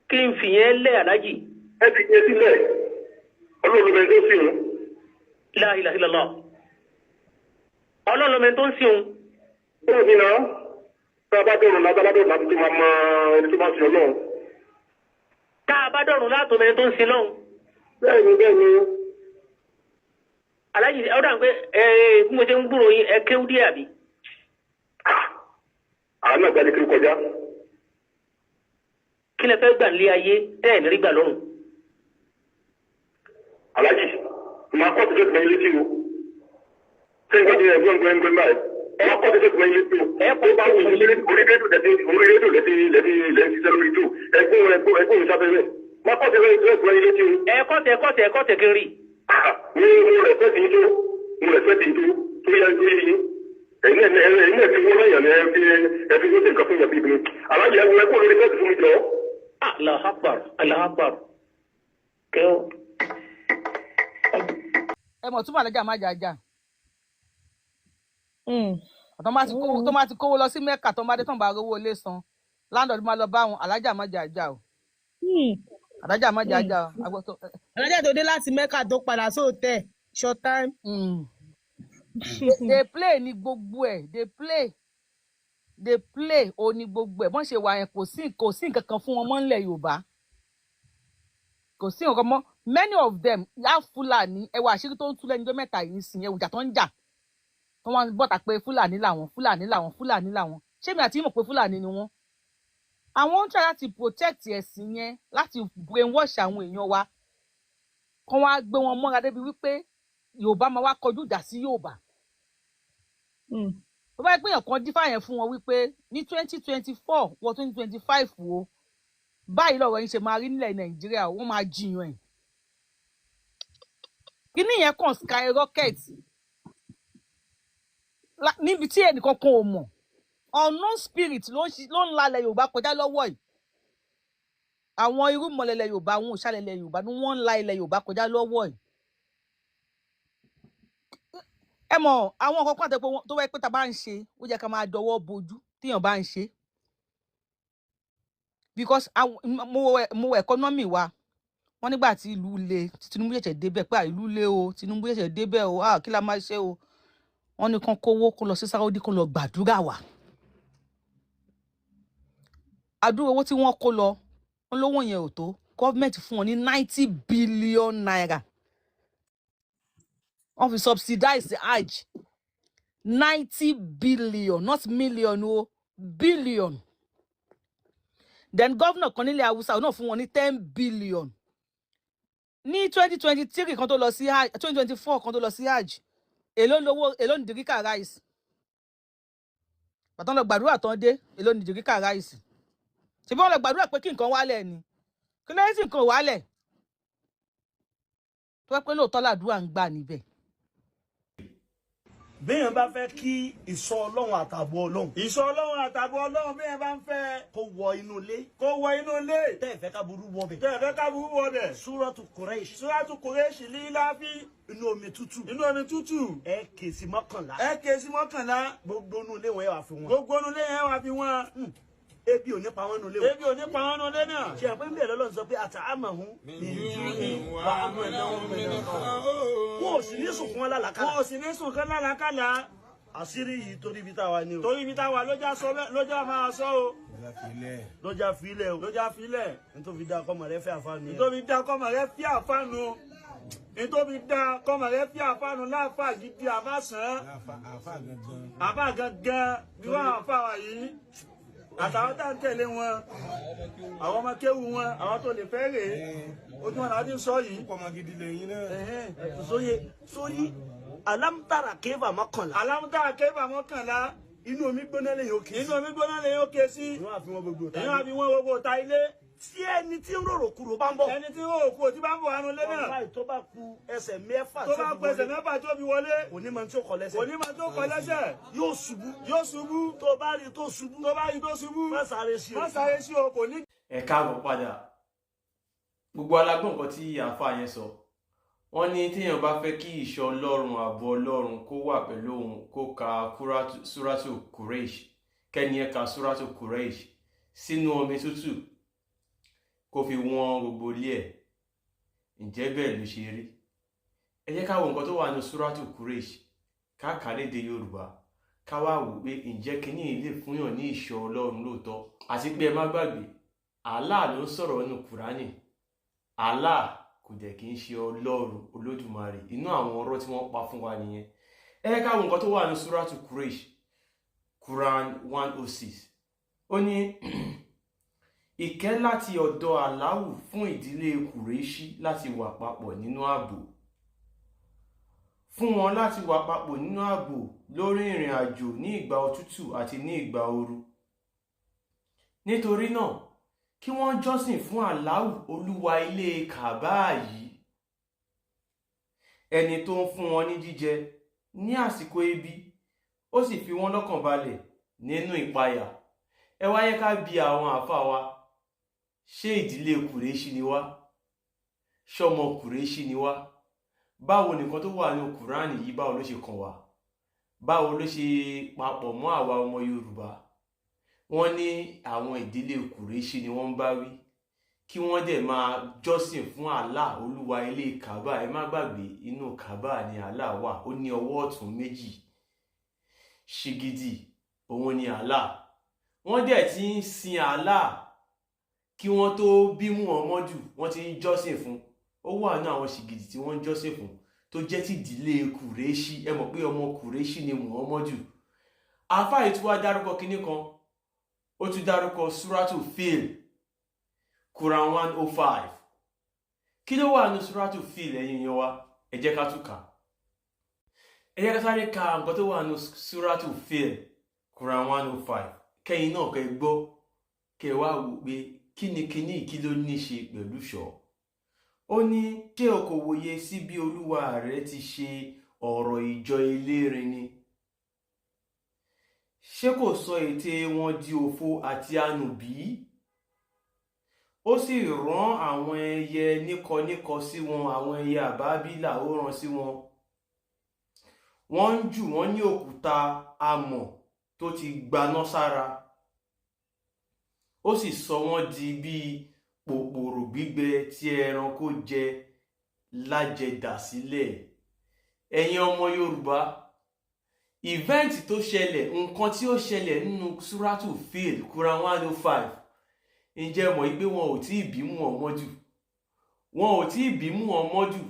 Kí n fi yẹn lẹ̀ Aláàjì. ẹ fi yẹn sílẹ̀ ọlọ́run ẹ̀ tó sì ń. La ilaha illallah. Ọlọ́run ẹ̀ tó ń sí òun. ó ní náà tá a bá dọ̀rùn láti tó máa mọ ẹni tó máa ń sin ọlọ́run. Tá a bá dọ̀rùn látò mẹ́rin tó ń sin lọ́hùn. Bẹ́ẹ̀ni. Aláàjì ọ̀dà ń pé bí mo ṣe ń gbúrò yín ẹ kéwú díẹ̀ àbí. àánú àgbà ni kí n kọjá. Kí lẹ fẹ́ gbà lé ayé tẹ́ ẹ̀ ní rí gbà lọ́rùn. Aláàjì máa kọ́ ti fẹ́ létí o. ṣé n gbọ́dọ̀ ẹgbẹ́ báyìí máa kọ́ ti fẹ́ létí o. ó bá wù mí orí rédíò lẹ́tí ṣiṣẹ́ lórí tó ẹgbẹ́ sáfẹ́fẹ́ máa kọ́ ti fẹ́ létí o. ẹ̀kọ́ tẹ̀ kiri. mo rẹ̀ fẹ́ tì í tó tó yẹ yín. ẹ̀yin náà fi wọ́n lẹ́yìn ẹ fi wọ́n sì nǹkan fún yàrá bíbí. Aláàjì ẹ wọlé kó lórí fẹ́ẹ̀sì fún mi jọ. Allahu Akbar. Kẹ́ọ́. Ẹ mọ̀ túmọ̀ Alájà má jàjà. Tó máa ti kówó lọ sí Mẹ́kà tó máa dé tán bá rówó ilé san. Láńdọ̀dù máa lọ bá wọn Alájà má jàjà o. Alájà má jàjà o. Alájà tó dé láti Mẹ́kà tó padà sóòtẹ́ short time. They play ní gbogbo ẹ̀ they play ó ní gbogbo ẹ̀ bọ́n ṣe wà yẹn kò sí nǹkan kan fún wọn mọ́ nílẹ̀ Yorùbá kò sí nǹkan mọ́ many of them yá Fúlàní ẹwà àṣírí tó ń tú lẹ́nu ọjọ́ mẹ́ta yìí sìn ẹwùjà tó ń jà tó wọ́n bọ́ta pé Fúlàní làwọn ṣé mi àti yín mọ̀ pé Fúlàní ni wọ́n àwọn ń try láti protect ẹ̀sìn yẹn láti brainwash àwọn èèyàn wa kán wá gbé wọn mọ́ra débi wípé Yorùbá máa wá kọjú ìjà sí Yorùbá tó bá yẹ pé èèyàn kan dífá yẹn fún wọn wípé ní 2024 wọ 2025 wo báyìí lọ́rọ̀ yín ṣe máa rí nílẹ̀ Nàìjíríà wọ́n máa jiyàn ẹ̀ kíní yẹn kàn skyrocket níbi tí ẹnìkan kan ò mọ̀ unknown spirit ló ń lalẹ̀ Yorùbá kọjá lọ́wọ́ yìí àwọn irú mọ̀lẹ́lẹ̀ Yorùbá àwọn òṣàlẹ̀lẹ̀ Yorùbá ni wọ́n ń la ilẹ̀ Yorùbá kọjá lọ́wọ́ yìí ẹ mọ̀ àwọn nǹkan kan tó wáyé pé tá a bá ń ṣe ó jẹ́ ká máa dọwọ́ bojú téèyàn bá ń ṣe because mo wo economy wa wọ́n nígbà tí ìlú le Tinubu ṣẹ̀ṣẹ̀ débẹ̀ pé ìlú le o Tinubu ṣẹ̀ṣẹ̀ débẹ̀ o kí la máa ṣe o wọ́n ní kán kówó kó lọ sí Saudi kó lọ gbàdúrà wà àdúrà owó tí wọ́n kó lọ wọ́n lówó yẹn ò tó gọ́ọ̀mẹ̀ntì fún wọn ní 90 billion naira wọ́n fi subsidize hajj 90 billion not million o billion then governor kan nílẹ̀ Haúsá náà fún wọn ní 10 billion ní 2023 kan tó lọ sí hajj 2024 kan tó lọ sí hajj èló ní dìríkà rice bàtàn lọ gbàdúrà tán dé èló ní dìríkà rice ṣe bí wọ́n lọ gbàdúrà pé kí nǹkan wálẹ̀ ni kí lẹ́yìn sí nǹkan wálẹ̀ tó pẹ́ lóòótọ́ làdúrà ń gbà níbẹ̀. béèyàn bá fẹ́ kí ìṣọ́ Ọlọ́run àtààbò Ọlọ́run. ìṣọ́ Ọlọ́run àtààbò Ọlọ́run béèyàn bá ń fẹ́. kó wọ inú ilé. tẹ́ ẹ̀ fẹ́ ká burú wọ bẹ̀. Súratu Quraysh líláfi. inú omi tútù. ẹ kèsì mọ́kànlá. gbogbo inú ilé wọn yẹn wà fi wọn. ebi ò ní pa wọn nulẹ̀ náà. ṣe àpé ń bẹ̀rẹ̀ lọ́lọ́run sọ pé àtàámàhún. wọn ò sì ní sùn fún wọn lálàkàlà. àṣírí yìí torí ibi táwa ni o. lọ́jà máa sọ o. lọ́jà filẹ̀. nítorí dá kọ́mọ rẹ fẹ́ àfáànù. nítorí dá kọ́mọ rẹ fẹ́ àfáànù láàfáà gidi àbá sàn. àbá gangan bí wọ́n àfáà wà yìí. àtàwọn tá ń tẹ̀lé wọn àwọn ọmọ kéwu wọn àwọn tó lè fẹ́ rèé ojú wọn láti sọ yìí. ọmọ gidi lẹ́yìn náà. sórí alámútàrà kéfà mọ́kànlá. alámútàrà kéfà mọ́kànlá inú omi gbóná lè yókè. inú omi gbóná lè yókè sí. ìwọ́n àfi wọn gbogbo ta ilé. tí ẹni tí ń rorò kúrò bá ń bọ̀. ẹni tí ń rorò kúrò tí bá ń bọ̀ wánú lé náà. ọ̀la tó bá ku ẹsẹ̀ mẹ́fà tó fi wọlé. onímọ̀ tí ó kọ lẹ́sẹ̀. onímọ̀ tó kọ lẹ́sẹ̀. yóò ṣubú. yóò ṣubú. tó bá rí tó ṣubú. tó bá rí tó ṣubú. má sáré sí o. má sáré sí o kò ní. ẹ káàbọ̀ padà gbogbo alágbọ̀n nǹkan tí àáfàá yẹn sọ wọ́n ní téèyàn bá fẹ́ kí ìṣọ́ ọlọ́run ààbò ọlọ́run kó wà pẹ̀lú òun kó ka súrátù Quraysh kẹ́ni ẹ̀ ka súrátù Quraysh sínú omi tútù kó fi wọ́n gbogbo ilé ẹ̀ ǹjẹ́ bẹ́ẹ̀ ló ṣe rí ẹ jẹ́ ká wo nǹkan tó wà ní súrátù Quraysh ká kà lédè Yorùbá ká wá wò pé ǹjẹ́ kíní ilé fúnyàn ní ìṣọ́ ọlọ́run lóòótọ́ àti pé ẹ má gbàgbé Allah ló ń sọ̀rọ̀ nínú Kùránì Allah kò dẹ̀ kí ń ṣe ọlọ́run olódùmarè inú àwọn ọ̀rọ̀ tí wọ́n pa fún wa nìyẹn ẹ jẹ́ ká wo nǹkan tó wà ní súrátù Quraysh Quran 106 ó ní ìkẹ́ láti ọ̀dọ̀ Allahu fún ìdílé Kùrẹ́ṣì láti wà papọ̀ nínú ààbò fún wọn láti wà papọ̀ nínú ààbò lórí ìrìn àjò ní ìgbà òtútù àti ní ìgbà ooru nítorí náà kí wọ́n jọ́sìn fún Allahu olúwa ilé Kàbá yìí ẹni tó ń fún wọn ní jíjẹ ní àsìkò ebi ó sì fi wọ́n lọ́kàn balẹ̀ nínú ìpayà ẹ wá yẹ ká bi àwọn àfáà wa ṣé ìdílé Kùrẹ́ṣì ni wá ṣọmọ Kùrẹ́ṣì ni wá báwo nìkan tó wà ní Kùránì yìí báwo ló ṣe kàn wá báwo ló ṣe papọ̀ mọ́ àwa ọmọ Yorùbá wọ́n ní àwọn ìdílé Kùrẹ́ṣì ni wọ́n ń bá wí kí wọ́n dẹ̀ máa jọ́sìn fún Allah olúwa ilé Kàbá ẹ má gbàgbé inú Kàbá ni Allah wà ó ní ọwọ́ ọ̀tún méjì ṣìgìdì òun ni Allah wọ́n dẹ̀ ti ń sin Allah kí wọ́n tó bí Muhammadu wọ́n ti ń jọ́sìn fún ó wà ní àwọn ṣìgìdì tí wọ́n ń jọ́sìn fún tó jẹ́ ti ìdílé Kùrẹ́ṣì ẹ mọ̀ pé ọmọ Kùrẹ́ṣì ni Muhammadu àfáà yìí tún wá dárúkọ kinní kan ó tún dárúkọ súrátù Fil Quran 105 kí ló wà ní súrátù Fil ẹ̀yin yẹn wá ẹ jẹ́ ká tún kà ẹ jẹ́ ká sáré ka nǹkan tó wà ní súrátù Fil Quran 105 kẹ́yìn náà kẹ́ gbọ́ kẹ́ wá wò pé kíni kí ló ní ṣe pẹ̀lú ṣọ́ ó ní ṣé o kò wòye sí bí olúwa rẹ ti ṣe ọ̀rọ̀ ìjọ elérin ni ṣé kò sọ ète wọn di òfo àti ànù bí ó sì rán àwọn ẹyẹ níkọníkọ sí wọn àwọn ẹyẹ àbábílà ó rán sí wọn wọ́n ń jù wọ́n ní òkúta amọ̀ tó ti gbaná sára ó sì sọ wọ́n di bíi pòpòrò gbígbẹ tí ẹranko jẹ lájẹdà sílẹ̀ ẹ̀yin ọmọ Yorùbá event tó ṣẹlẹ̀ nǹkan tí ó ṣẹlẹ̀ nínú súrátù Fil Quran 105 ǹjẹ́ mọ̀ pé wọn ò tí ì bí Muhammadu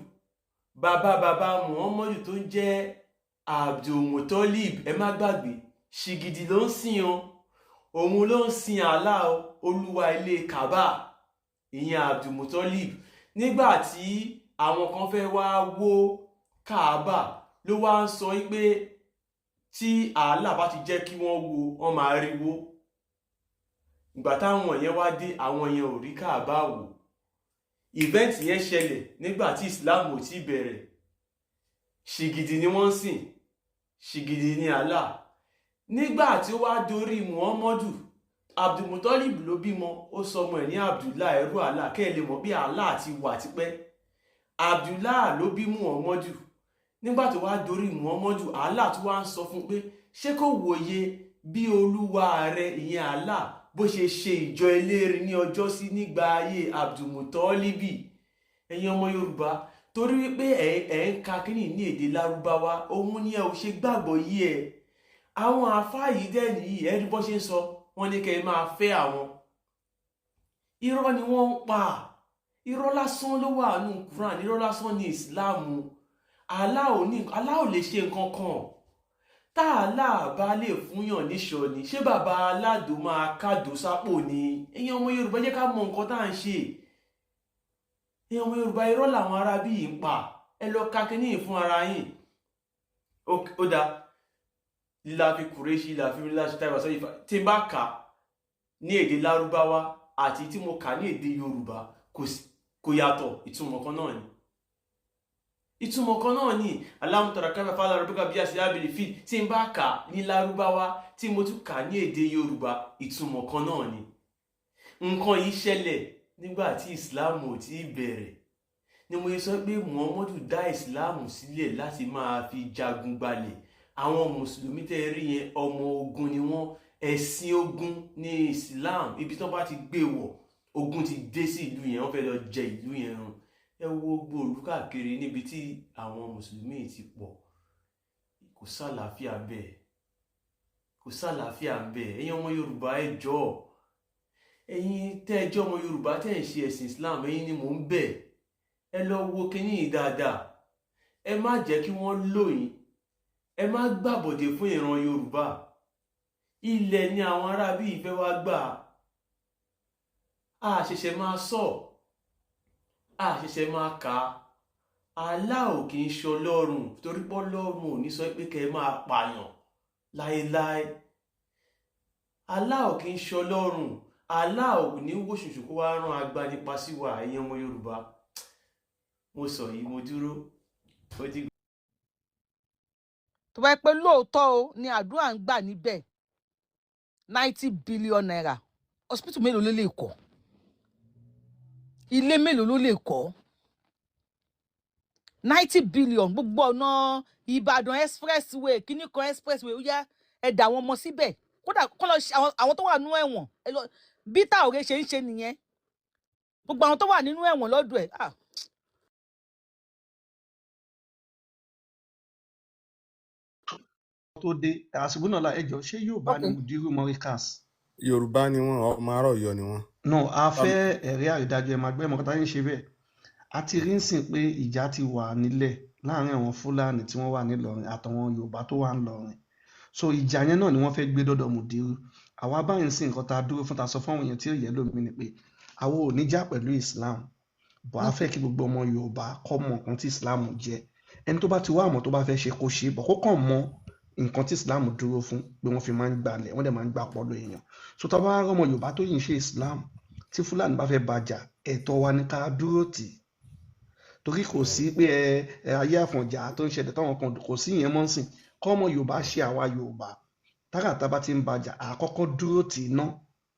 bàbá Muhammadu tó ń jẹ́ Abdulmutalib ẹ má gbàgbé ṣìgìdì ló ń sìn òun ló ń sin Allah olúwa ilé Kàbá ìyẹn Abdulmutalib nígbà tí àwọn kan fẹ́ wá wó Kàbá ló wá ń sọ pé tí Allah bá ti jẹ́ kí wọ́n wo wọ́n máa rí wó ìgbà táwọn yẹn wá dé àwọn yẹn ò rí Kàbá wò event yẹn ṣẹlẹ̀ nígbà tí Islam ò tí bẹ̀rẹ̀ ṣìgìdì ni wọ́n ń sìn ṣìgìdì ni Allah nígbà tí ó wá dorí Muhammadu Abdulmutalib ló bímọ ó sọmọ ẹ̀ ní Abdullah ẹrú Allah kẹ́ ẹ lè mọ̀ bí Allah ti wà tipẹ́ Abdullah ló bí Muhammadu nígbà tó wá dorí Muhammadu Allah tó wá ń sọ fún pé ṣé kò wòye bí olúwa rẹ ìyẹn Allah bó ṣe ṣe ìjọ elérin ní ọjọ́ sí nígbà ayé Abdulmutalibi ẹ̀yin ọmọ Yorùbá torí wípé ẹ̀ ń ka kíní ní èdè Lárúbáwá òun ni ẹ ò ṣe gbàgbọ́ yí ẹ àwọn àfáà yìí dẹ̀ nìyí ẹ̀rí bọ́ ṣe ń sọ wọ́n ní kẹ́ ẹ máa fẹ́ àwọn irọ́ ni wọ́n ń pa irọ́ lásán ló wà nù Quran irọ́ lásán ní Islam Allah ò lè ṣe nǹkan kan tá àlá bá lè fúnyàn níṣọ ni ṣé bàbá aládò máa kádò sápò ni? Ẹ̀yin ọmọ Yorùbá jẹ́ ká mọ nǹkan tá à ń ṣe. Ẹ̀yin ọmọ Yorùbá irọ́ làwọn ará bí yìí ń pa. Ẹ lọ ka kíní fún ara yín. Ó dáa lílá fi Kùrẹ́ṣì lílá fi lílá ṣe táìwá sọ́yìn tí n bá kà ní èdè Lárúbáwá àti tí mo kà ní èdè Yorùbá kò yàtọ̀, ìtumọ̀ kan náà ni. Ìtumọ̀ kan náà ni Allahu tara kayfa fa'ala rabbuka bi ashabil fil tí n bá kà ní Lárúbáwá tí mo tún kà ní èdè Yorùbá ìtumọ̀ kan náà ni. Nǹkan yìí ṣẹlẹ̀ nígbà tí ìsìláàmù ò tí bẹ̀rẹ̀ ni mo sọ pé Muhammadu dá ìsìláàmù sílẹ̀ láti máa fi jagun gbalẹ̀. Àwọn mùsùlùmí tẹ́ rí yẹn ọmọ ogun ni wọ́n, ẹ̀sìn ogun ní Islam. Ibi tó bá ti gbé wọ̀ ogun ti dé sí ìlú yẹn, wọ́n fẹ́ lọ jẹ ìlú yẹn run. Ẹ wo gbòòrú káàkiri níbi tí àwọn mùsùlùmí ti pọ̀, kò sálàáfíà bẹ́ẹ̀, kò sálàáfíà bẹ́ẹ̀. Ẹ̀yin ọmọ Yorùbá ẹ jọ̀ọ́, ẹ̀yin tẹ́ ẹ jẹ́ ọmọ Yorùbá tẹ́ ẹ ń ṣe ẹ̀sìn Islam, ẹ̀yin ni mò ń bẹ̀. Ẹ lọ wo kíní yìí dáadáa, ẹ má jẹ́ kí wọ́n lò yín, ẹ má gbàbọ̀dé fún ìran Yorùbá. Ilẹ̀ ni àwọn ará bí ìfẹ́ wá gbà. A ṣẹ̀ṣẹ̀ máa sọ, a ṣẹ̀ṣẹ̀ máa kà á. Allah ò kì í ṣọlọ́run, torí pé Ọlọ́run ò ní sọ pé kẹ́ ẹ máa pààyàn láéláé. Allah ò kì í ṣọlọ́run, Allah ò ní wò ṣùṣù kó wá rán agbanipa sí wa. Ẹ̀yin ọmọ Yorùbá, mo sọ yìí mo dúró. tó bá yẹ pé lóòótọ́ o ni àdúrà ń gbà níbẹ̀ 90 billion naira hospital mélòó ló lè kọ́, ilé mélòó ló lè kọ́? 90 billion gbogbo ọ̀nà Ìbàdàn expressway kíní kan expressway ó yá ẹ dà wọn mọ síbẹ̀, kódà kọ́ lọ àwọn tó wà nínú ẹ̀wọ̀n bí Traoré ṣe ń ṣe nìyẹn, gbogbo àwọn tó wà nínú ẹ̀wọ̀n lọ́dọ̀ ẹ̀. tó dé àsìkò náà la ẹjọ ṣé Yorùbá ni Mudiru Morikas? Yorùbá ni wọn, ọmọ àárọ̀ Ọ̀yọ́ ni wọn. no a fẹ́ ẹ̀rí àrídájú ẹ máa gbé ẹmọ kọta yín ṣe bẹ́ẹ̀. A ti rí ń sìn pé ìjà ti wà nílẹ̀ láàrin àwọn Fúlàní tí wọ́n wà nílọrin àtàwọn Yorùbá tó wà nílọrin, so ìjà yẹn náà ni wọ́n fẹ́ gbé dọ́dọ̀ Mudiru. Àwa báyìí ń sìn nǹkan tá a dúró fún ta sọ fún àwọn èèyàn tí ò yẹ lómi ni pé àwọn ò ní jà pẹ̀lú Islam, bọ̀ a fẹ́ kí gbogbo ọmọ Yorùbá kọ́ mọ̀ nǹkan tí Islam jẹ́. Ẹni tó bá ti wá àmọ́ tó bá fẹ́ ṣe kó ṣe, bọ̀ kó kàn mọ̀ nǹkan tí Islam dúró fún, pé wọ́n fi máa ń gbalẹ̀ wọ́n dẹ̀ máa ń gbà pọ̀lọ̀ èèyàn. So tá a bá rọmọ Yorùbá tó yìí ń ṣe Islam tí Fúlàní bá fẹ́ bàjà, ẹ̀tọ́ wa ní ká dúró tì í, torí kò sí pé ayé Àfọ̀njá tó ń ṣẹlẹ̀ táwọn kan kò sí ìyẹn mọ́ sìn. Kọ́ ọmọ Yorùbá ṣe àwa Yorùbá, tágàtà bá ti ń bàjà àkọ́kọ́ dúró tì í ná,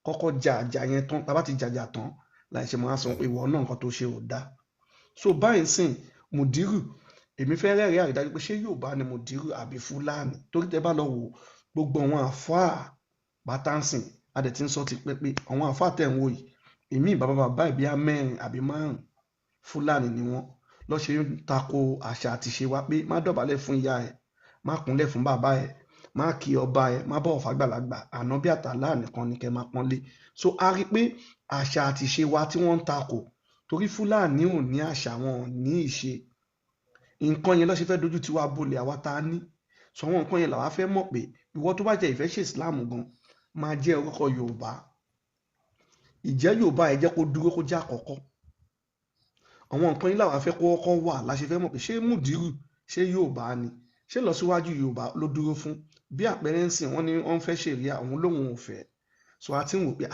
kọ́kọ́ jà àjà yẹn tán, tá a bá ti jàjà tán láì ṣe máa sọ pé ìwọ náà nǹkan tó ṣe ò dáa. So báyìí sìn Mudiru, èmi fẹ́ rẹ́rìí àrídájú pé ṣé Yorùbá ni Mudiru àbí Fúlàní, torí tẹ́ bá lọ wò gbogbo àwọn àfáà bátànsìn adẹ̀ tí ń sọ ti pẹ́ pé àwọn àfáà tẹ̀ ń wò yìí èmi bàbá ìbí mẹ́rin àbí márùn Fúlàní ni wọ́n lọ́ ṣe ń tako àṣà àti ṣe wa pé má dọ̀bálẹ̀ fún ìyá ẹ̀, má kúnlẹ̀ fún bàbá ẹ̀, má kí ọba ẹ̀, má bọ̀wọ̀ fàgbàlagbà, ànábì àtàlá nìkan ni kẹ́ máa pọ́nlé. So a rí pé àṣà àti ṣe wa tí wọ́n ń tako, torí Fúlàní ò ní àṣà, wọn ò ní ìṣe, nǹkan yẹn ló ṣe fẹ́ dojú tiwa bolẹ̀ àwa tá a ní. So àwọn nǹkan yẹn làwa fẹ́ mọ̀ pé ìwọ tó bá jẹ́ ìfẹ́ ṣe Islam gan máa jẹ́ orúkọ Yorùbá, ìjẹ́ Yorùbá ẹ jẹ́ kó dúró kó jẹ́ àkọ́kọ́. Àwọn nǹkan yìí làwa fẹ́ kó kọ́kọ́ wà, la ṣe fẹ́ mọ̀ pé ṣé Mudiru ṣé Yorùbá ni, ṣé lọ síwájú Yorùbá ló dúró fún. Bí àpẹẹrẹ ń sìn wọ́n ní wọ́n fẹ́ ṣèríà àwọn lòun ò fẹ́, so a ti ń wò pé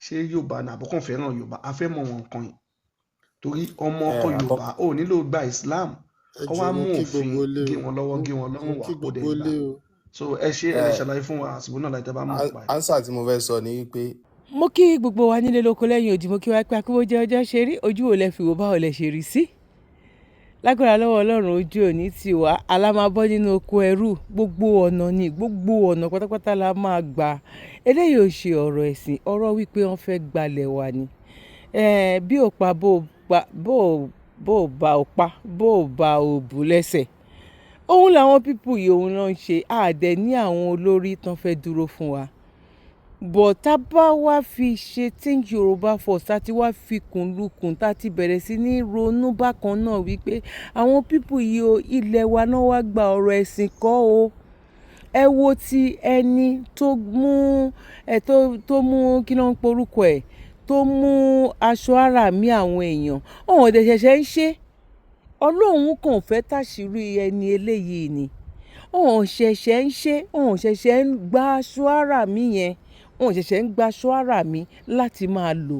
ṣé Yorùbá ni àbọ̀kàn fẹ́ràn Yorùbá, a fẹ́ mọ̀ wọn nǹkan yìí, torí ọmọ ọkọ Yorùbá ò nílò gba Islam kọ́ wá mú òfin gé wọn lọ́wọ́ gé wọn lọ́rùn wà kó dẹ̀ gbà. So ẹ ṣe ẹ ṣàlàyé fún wa àsìkò náà láì tẹ́ bá mọ̀ pa ẹ̀. Ánsà tí mo fẹ́ sọ ni wípé mo kí gbogbo wa nílé lóko lẹ́yìn òdì, mo kí wa pé akúbó jẹ́ ọjọ́ ṣe rí, ojú wo lẹ fi wò báwo lẹ ṣe rí sí. Lágbára lọ́wọ́ Ọlọ́run ojú òní ti wá, alámábọ́ nínú oko ẹrú, gbogbo ọ̀nà ni gbogbo ọ̀nà pátápátá la máa gbà. Eléyìí ò ṣe ọ̀rọ̀ ẹ̀sìn, ọ̀rọ̀ wípé wọ́n fẹ́ gbalẹ̀ wa ni. Bí ò pa bó ò bá ò pa bó ò bá ò bù lẹ́sẹ̀. Òun làwọn pípù yìí òun náà ń ṣe, àdẹ ní àwọn olórí tán fẹ́ dúró fún wa. Bọ̀ tá bá wá fi ṣe Think Yorùbá First, tá ti wá fi kùnlùkùn, tá ti bẹ̀rẹ̀ sí ní ronú bákan náà wípé àwọn pípù yìí o ilẹ̀ wa náà wá gba ọ̀rọ̀ ẹ̀sìn kọ́ o. ẹ wo ti ẹni tó mú kí ló ń porúkọ ẹ̀ tó mú aṣọ ara mi àwọn èèyàn ọ̀hún ọ̀dẹ̀ ṣẹ̀ṣẹ̀ ń ṣe ọlọ́run kàn fẹ́ tàṣírí ẹni eléyìí ni ọ̀hún ṣẹ̀ṣẹ̀ ń ṣe ọ̀hún ṣẹ̀ṣẹ̀ ń gba aṣọ ara mi yẹn ọ̀hún ṣẹ̀ṣẹ̀ ń gba aṣọ ara mi láti máa lò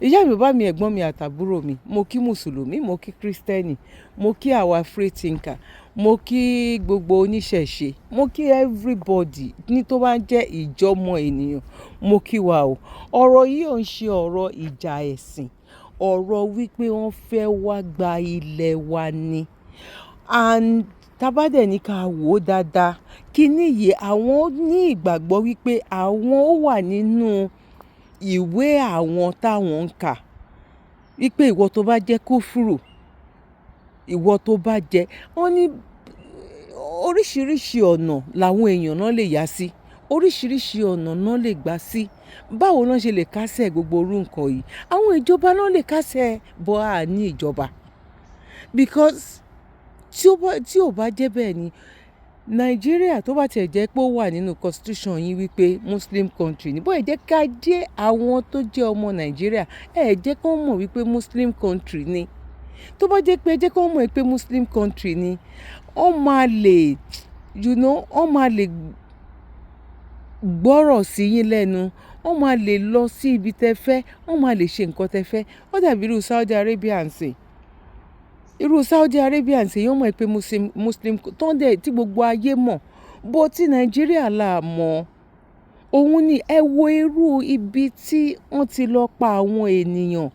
ìyá mi bàbá mi ẹ̀gbọ́n mi àtàbúrò mi mo kí mùsùlùmí mo kí kírísítẹ́nì mo kí àwa free thinker mo kí gbogbo oníṣẹ̀ṣe mo kí everybody ní tó bá ń jẹ́ ìjọmọ ènìyàn mo kí wa o ọ̀rọ̀ yìí ò ń ṣe ọ̀rọ̀ ìjà ẹ̀sìn ọ̀rọ̀ wípé wọ́n fẹ́ wá gba ilẹ̀ wa ni and tabadẹ̀ ní ká wò ó dáadáa kíní yìí àwọn ní ìgbàgbọ́ wípé àwọn ó wà nínú ìwé àwọn táwọn ń kà wípé ìwọ tó bá jẹ́ kúfùrù ìwọ tó bá jẹ́ wọ́n ní oríṣiríṣi ọ̀nà làwọn èèyàn náà lè yá sí oríṣiríṣi ọ̀nà náà lè gbà sí báwo náà ṣe lè kásẹ̀ gbogbo orú nǹkan yìí àwọn ìjọba náà lè kásẹ̀ bọ́ à ní ìjọba because tí ò bá jẹ́ bẹ́ẹ̀ ni nàìjíríà tó bá tiẹ̀ jẹ́ pé ó wà nínú constitution yín wípé muslim country ní bóyá jẹ́ ká jẹ́ àwọn tó jẹ́ ọmọ nàìjíríà jẹ́ kó mọ̀ wípé muslim country ni tó bá jẹ́ pé jẹ́ kó mọ̀ pé muslim country ni wọ́n máa lè wọ́n máa lè gbọ́rọ̀ sí yín lẹ́nu wọ́n máa lè lọ sí ibi tẹ́ fẹ́ wọ́n máa lè ṣe nǹkan tẹ́ fẹ́ ó dàbí irú Saudi Arabia ń sìn irú Saudi Arabia ń sìn yóò mọ̀ pé muslim tó ń dẹ̀ tí gbogbo ayé mọ̀ bó tí nàìjíríà là mọ̀ òun ni ẹ wo irú ibi tí wọ́n ti lọ pa àwọn ènìyàn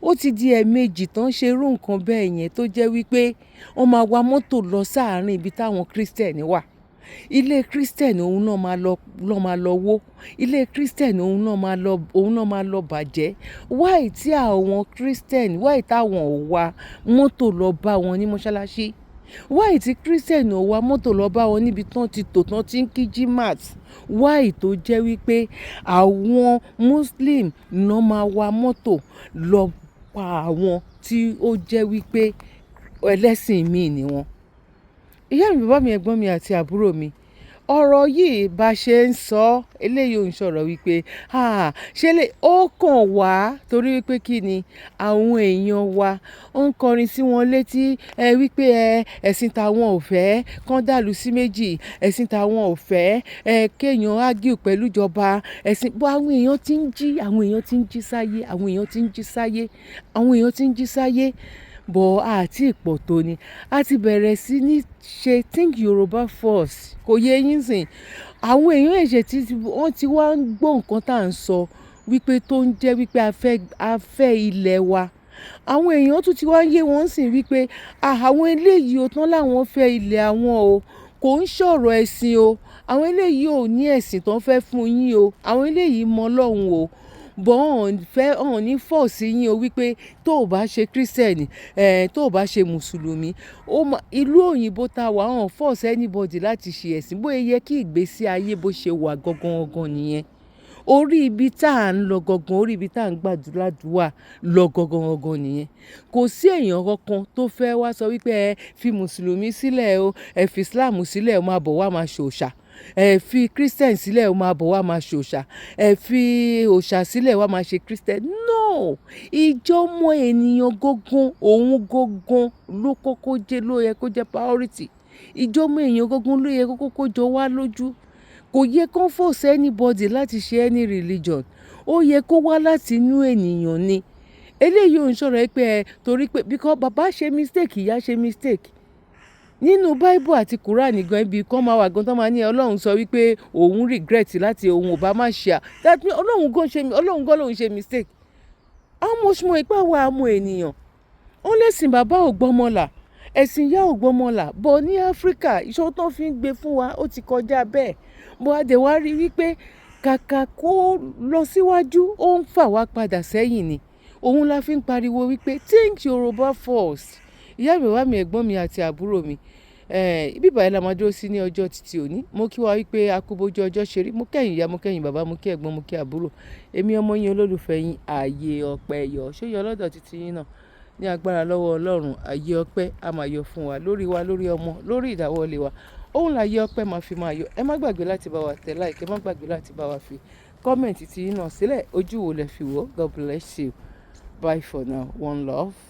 ó ti di ẹ̀ẹ̀mejì tán ṣe irú nǹkan bẹ́ẹ̀ yẹn tó jẹ́ wípé wọ́n máa wa mọ́tò lọ sáàárín ibi táwọn kírísítẹ̀nì wà ilé kírísítẹ̀nì òun náà máa lọ wó ilé kírísítẹ̀nì òun náà máa lọ bàjẹ́ wáì tí àwọn kírísítẹ̀nì wáì táwọn ò wa mọ́tò lọ bá wọn ní mọ́ṣáláṣí wáì tí kírísítẹ̀nì ò wa mọ́tò lọ bá wọn níbi tán ti tò tán ti ń kí jimat wáì tó jẹ́ wípé àwọn muslim náà máa wa mọ́tò lọ pa àwọn tí ó jẹ́ wípé ẹlẹ́sìn míì ni wọ́n ìyá mi bàbá mi ẹ̀gbọ́n mi àti àbúrò mi ọ̀rọ̀ yìí bá ṣe ń sọ eléyìí ò ń sọ̀rọ̀ wípé ṣe lè ó kàn wá torí wípé kí ni àwọn èèyàn wa ó ń kọrin sí wọn létí wípé ẹ̀sìn tàwọn ò fẹ́ kán dàlú sí méjì ẹ̀sìn tàwọn ò fẹ́ kéèyàn ágìl pẹ̀lú ìjọba ẹ̀sìn bó àwọn èèyàn ti ń jí àwọn èèyàn ti ń jí sáyé àwọn èèyàn ti ń jí sáyé àwọn èèyàn ti ń jí sáyé bọ̀ àti ìpọ̀ tó ni a ti bẹ̀rẹ̀ sí ní ṣe think Yorùbá first kò yẹ yín sìn àwọn èèyàn ẹ̀ṣẹ̀ tí wọ́n ti wá ń gbọ́ nǹkan tá à ń sọ wípé tó ń jẹ́ wípé a fẹ́ ilẹ̀ wa àwọn èèyàn tún ti wá ń yé wọn sìn wípé àwọn eléyìí ò tán láwọn fẹ́ ilẹ̀ àwọn o kò ń ṣọ̀rọ̀ ẹ̀sìn o àwọn eléyìí ò ní ẹ̀sìn tán fẹ́ fún yín o àwọn eléyìí mọ Ọlọ́run o bọ́n ọ̀hún ní fọ́ọ̀sì yín o wípé tó o bá ṣe kírísítẹ̀nì tó o bá ṣe mùsùlùmí ìlú òyìnbó tá a wà ọ̀hún fọ́ọ̀sì anybody láti ṣe ẹ̀sìn bóyá yẹ kí ìgbésí ayé bó ṣe wà gangan nìyẹn orí ibi tá à ń lọ gangan orí ibi tá à ń gbàdúrà lọ gangan nìyẹn kò sí èèyàn kankan tó fẹ́ wá sọ wípé ẹ fi mùsùlùmí sílẹ̀ o ẹ fi islam sílẹ̀ o máa bọ̀ wá máa ṣòṣà ẹ fi christian sílẹ̀ ó máa bọ̀ wá máa ṣòṣà ẹ fi òṣà sílẹ̀ wá máa ṣe christian no ìjọmọ ènìyàn gógún òun gógún ló kọ́kọ́ jẹ́ ló yẹ kó jẹ́ priority ìjọmọ èèyàn gógún ló yẹ kó kọ́kọ́ jọ wá lójú kò yẹ kó force anybody láti ṣe any religion ó yẹ kó wá láti inú ènìyàn ni eléyìí ò ń sọ̀rọ̀ pé torí pé because bàbá ṣe mistake ìyá ṣe mistake nínú bible àti quran gan ibi kan máa wà gan tó máa ní ọlọ́run sọ wípé òun regret láti òun ò bá má ṣe that means ọlọ́run gan lòun ṣe mistake how much more ipá wa àmọ́ ènìyàn ó lẹ́sìn bàbá ò gbọ́mọlà ẹ̀sìn ìyá ò gbọ́mọlà bọ̀ ní áfíríkà ìṣòro tó fi ń gbé fún wa ó ti kọjá bẹ́ẹ̀ bó a dẹ̀ wá rí wípé kàkà kó lọ síwájú ó ń fà wá padà sẹ́yìn ni òun la fi ń pariwo wípé think Yorùbá first ìyá mi wá mi ẹ̀gbọ́n mi àti àbúrò mi bíbá ẹ̀ la máa dúró sí ní ọjọ́ títí òní mo kí wa wípé akúbójú ọjọ́ ṣe rí mo kẹ́yìn ìyá mo kẹ́yìn bàbá mo kí ẹ̀gbọ́n mo kí àbúrò èmi ọmọ yín olólùfẹ́ yín ààyè ọpẹ́ yọ ṣó yọ lọ́dọ̀ títí yín náà ní agbára lọ́wọ́ Ọlọ́run ààyè ọpẹ́ a máa yọ fún wa lórí ọmọ lórí ìdáwọ́lé wa òun láyé ọpẹ́ máa fi máa yọ. Ẹ má gbàgbé láti bá wa tẹ like, ẹ má gbàgbé láti bá wa fi kọ́mẹ̀ntì tí yín náà sílẹ̀. Ojú wo lẹ fi wò? God bless you. Bye for now. One love.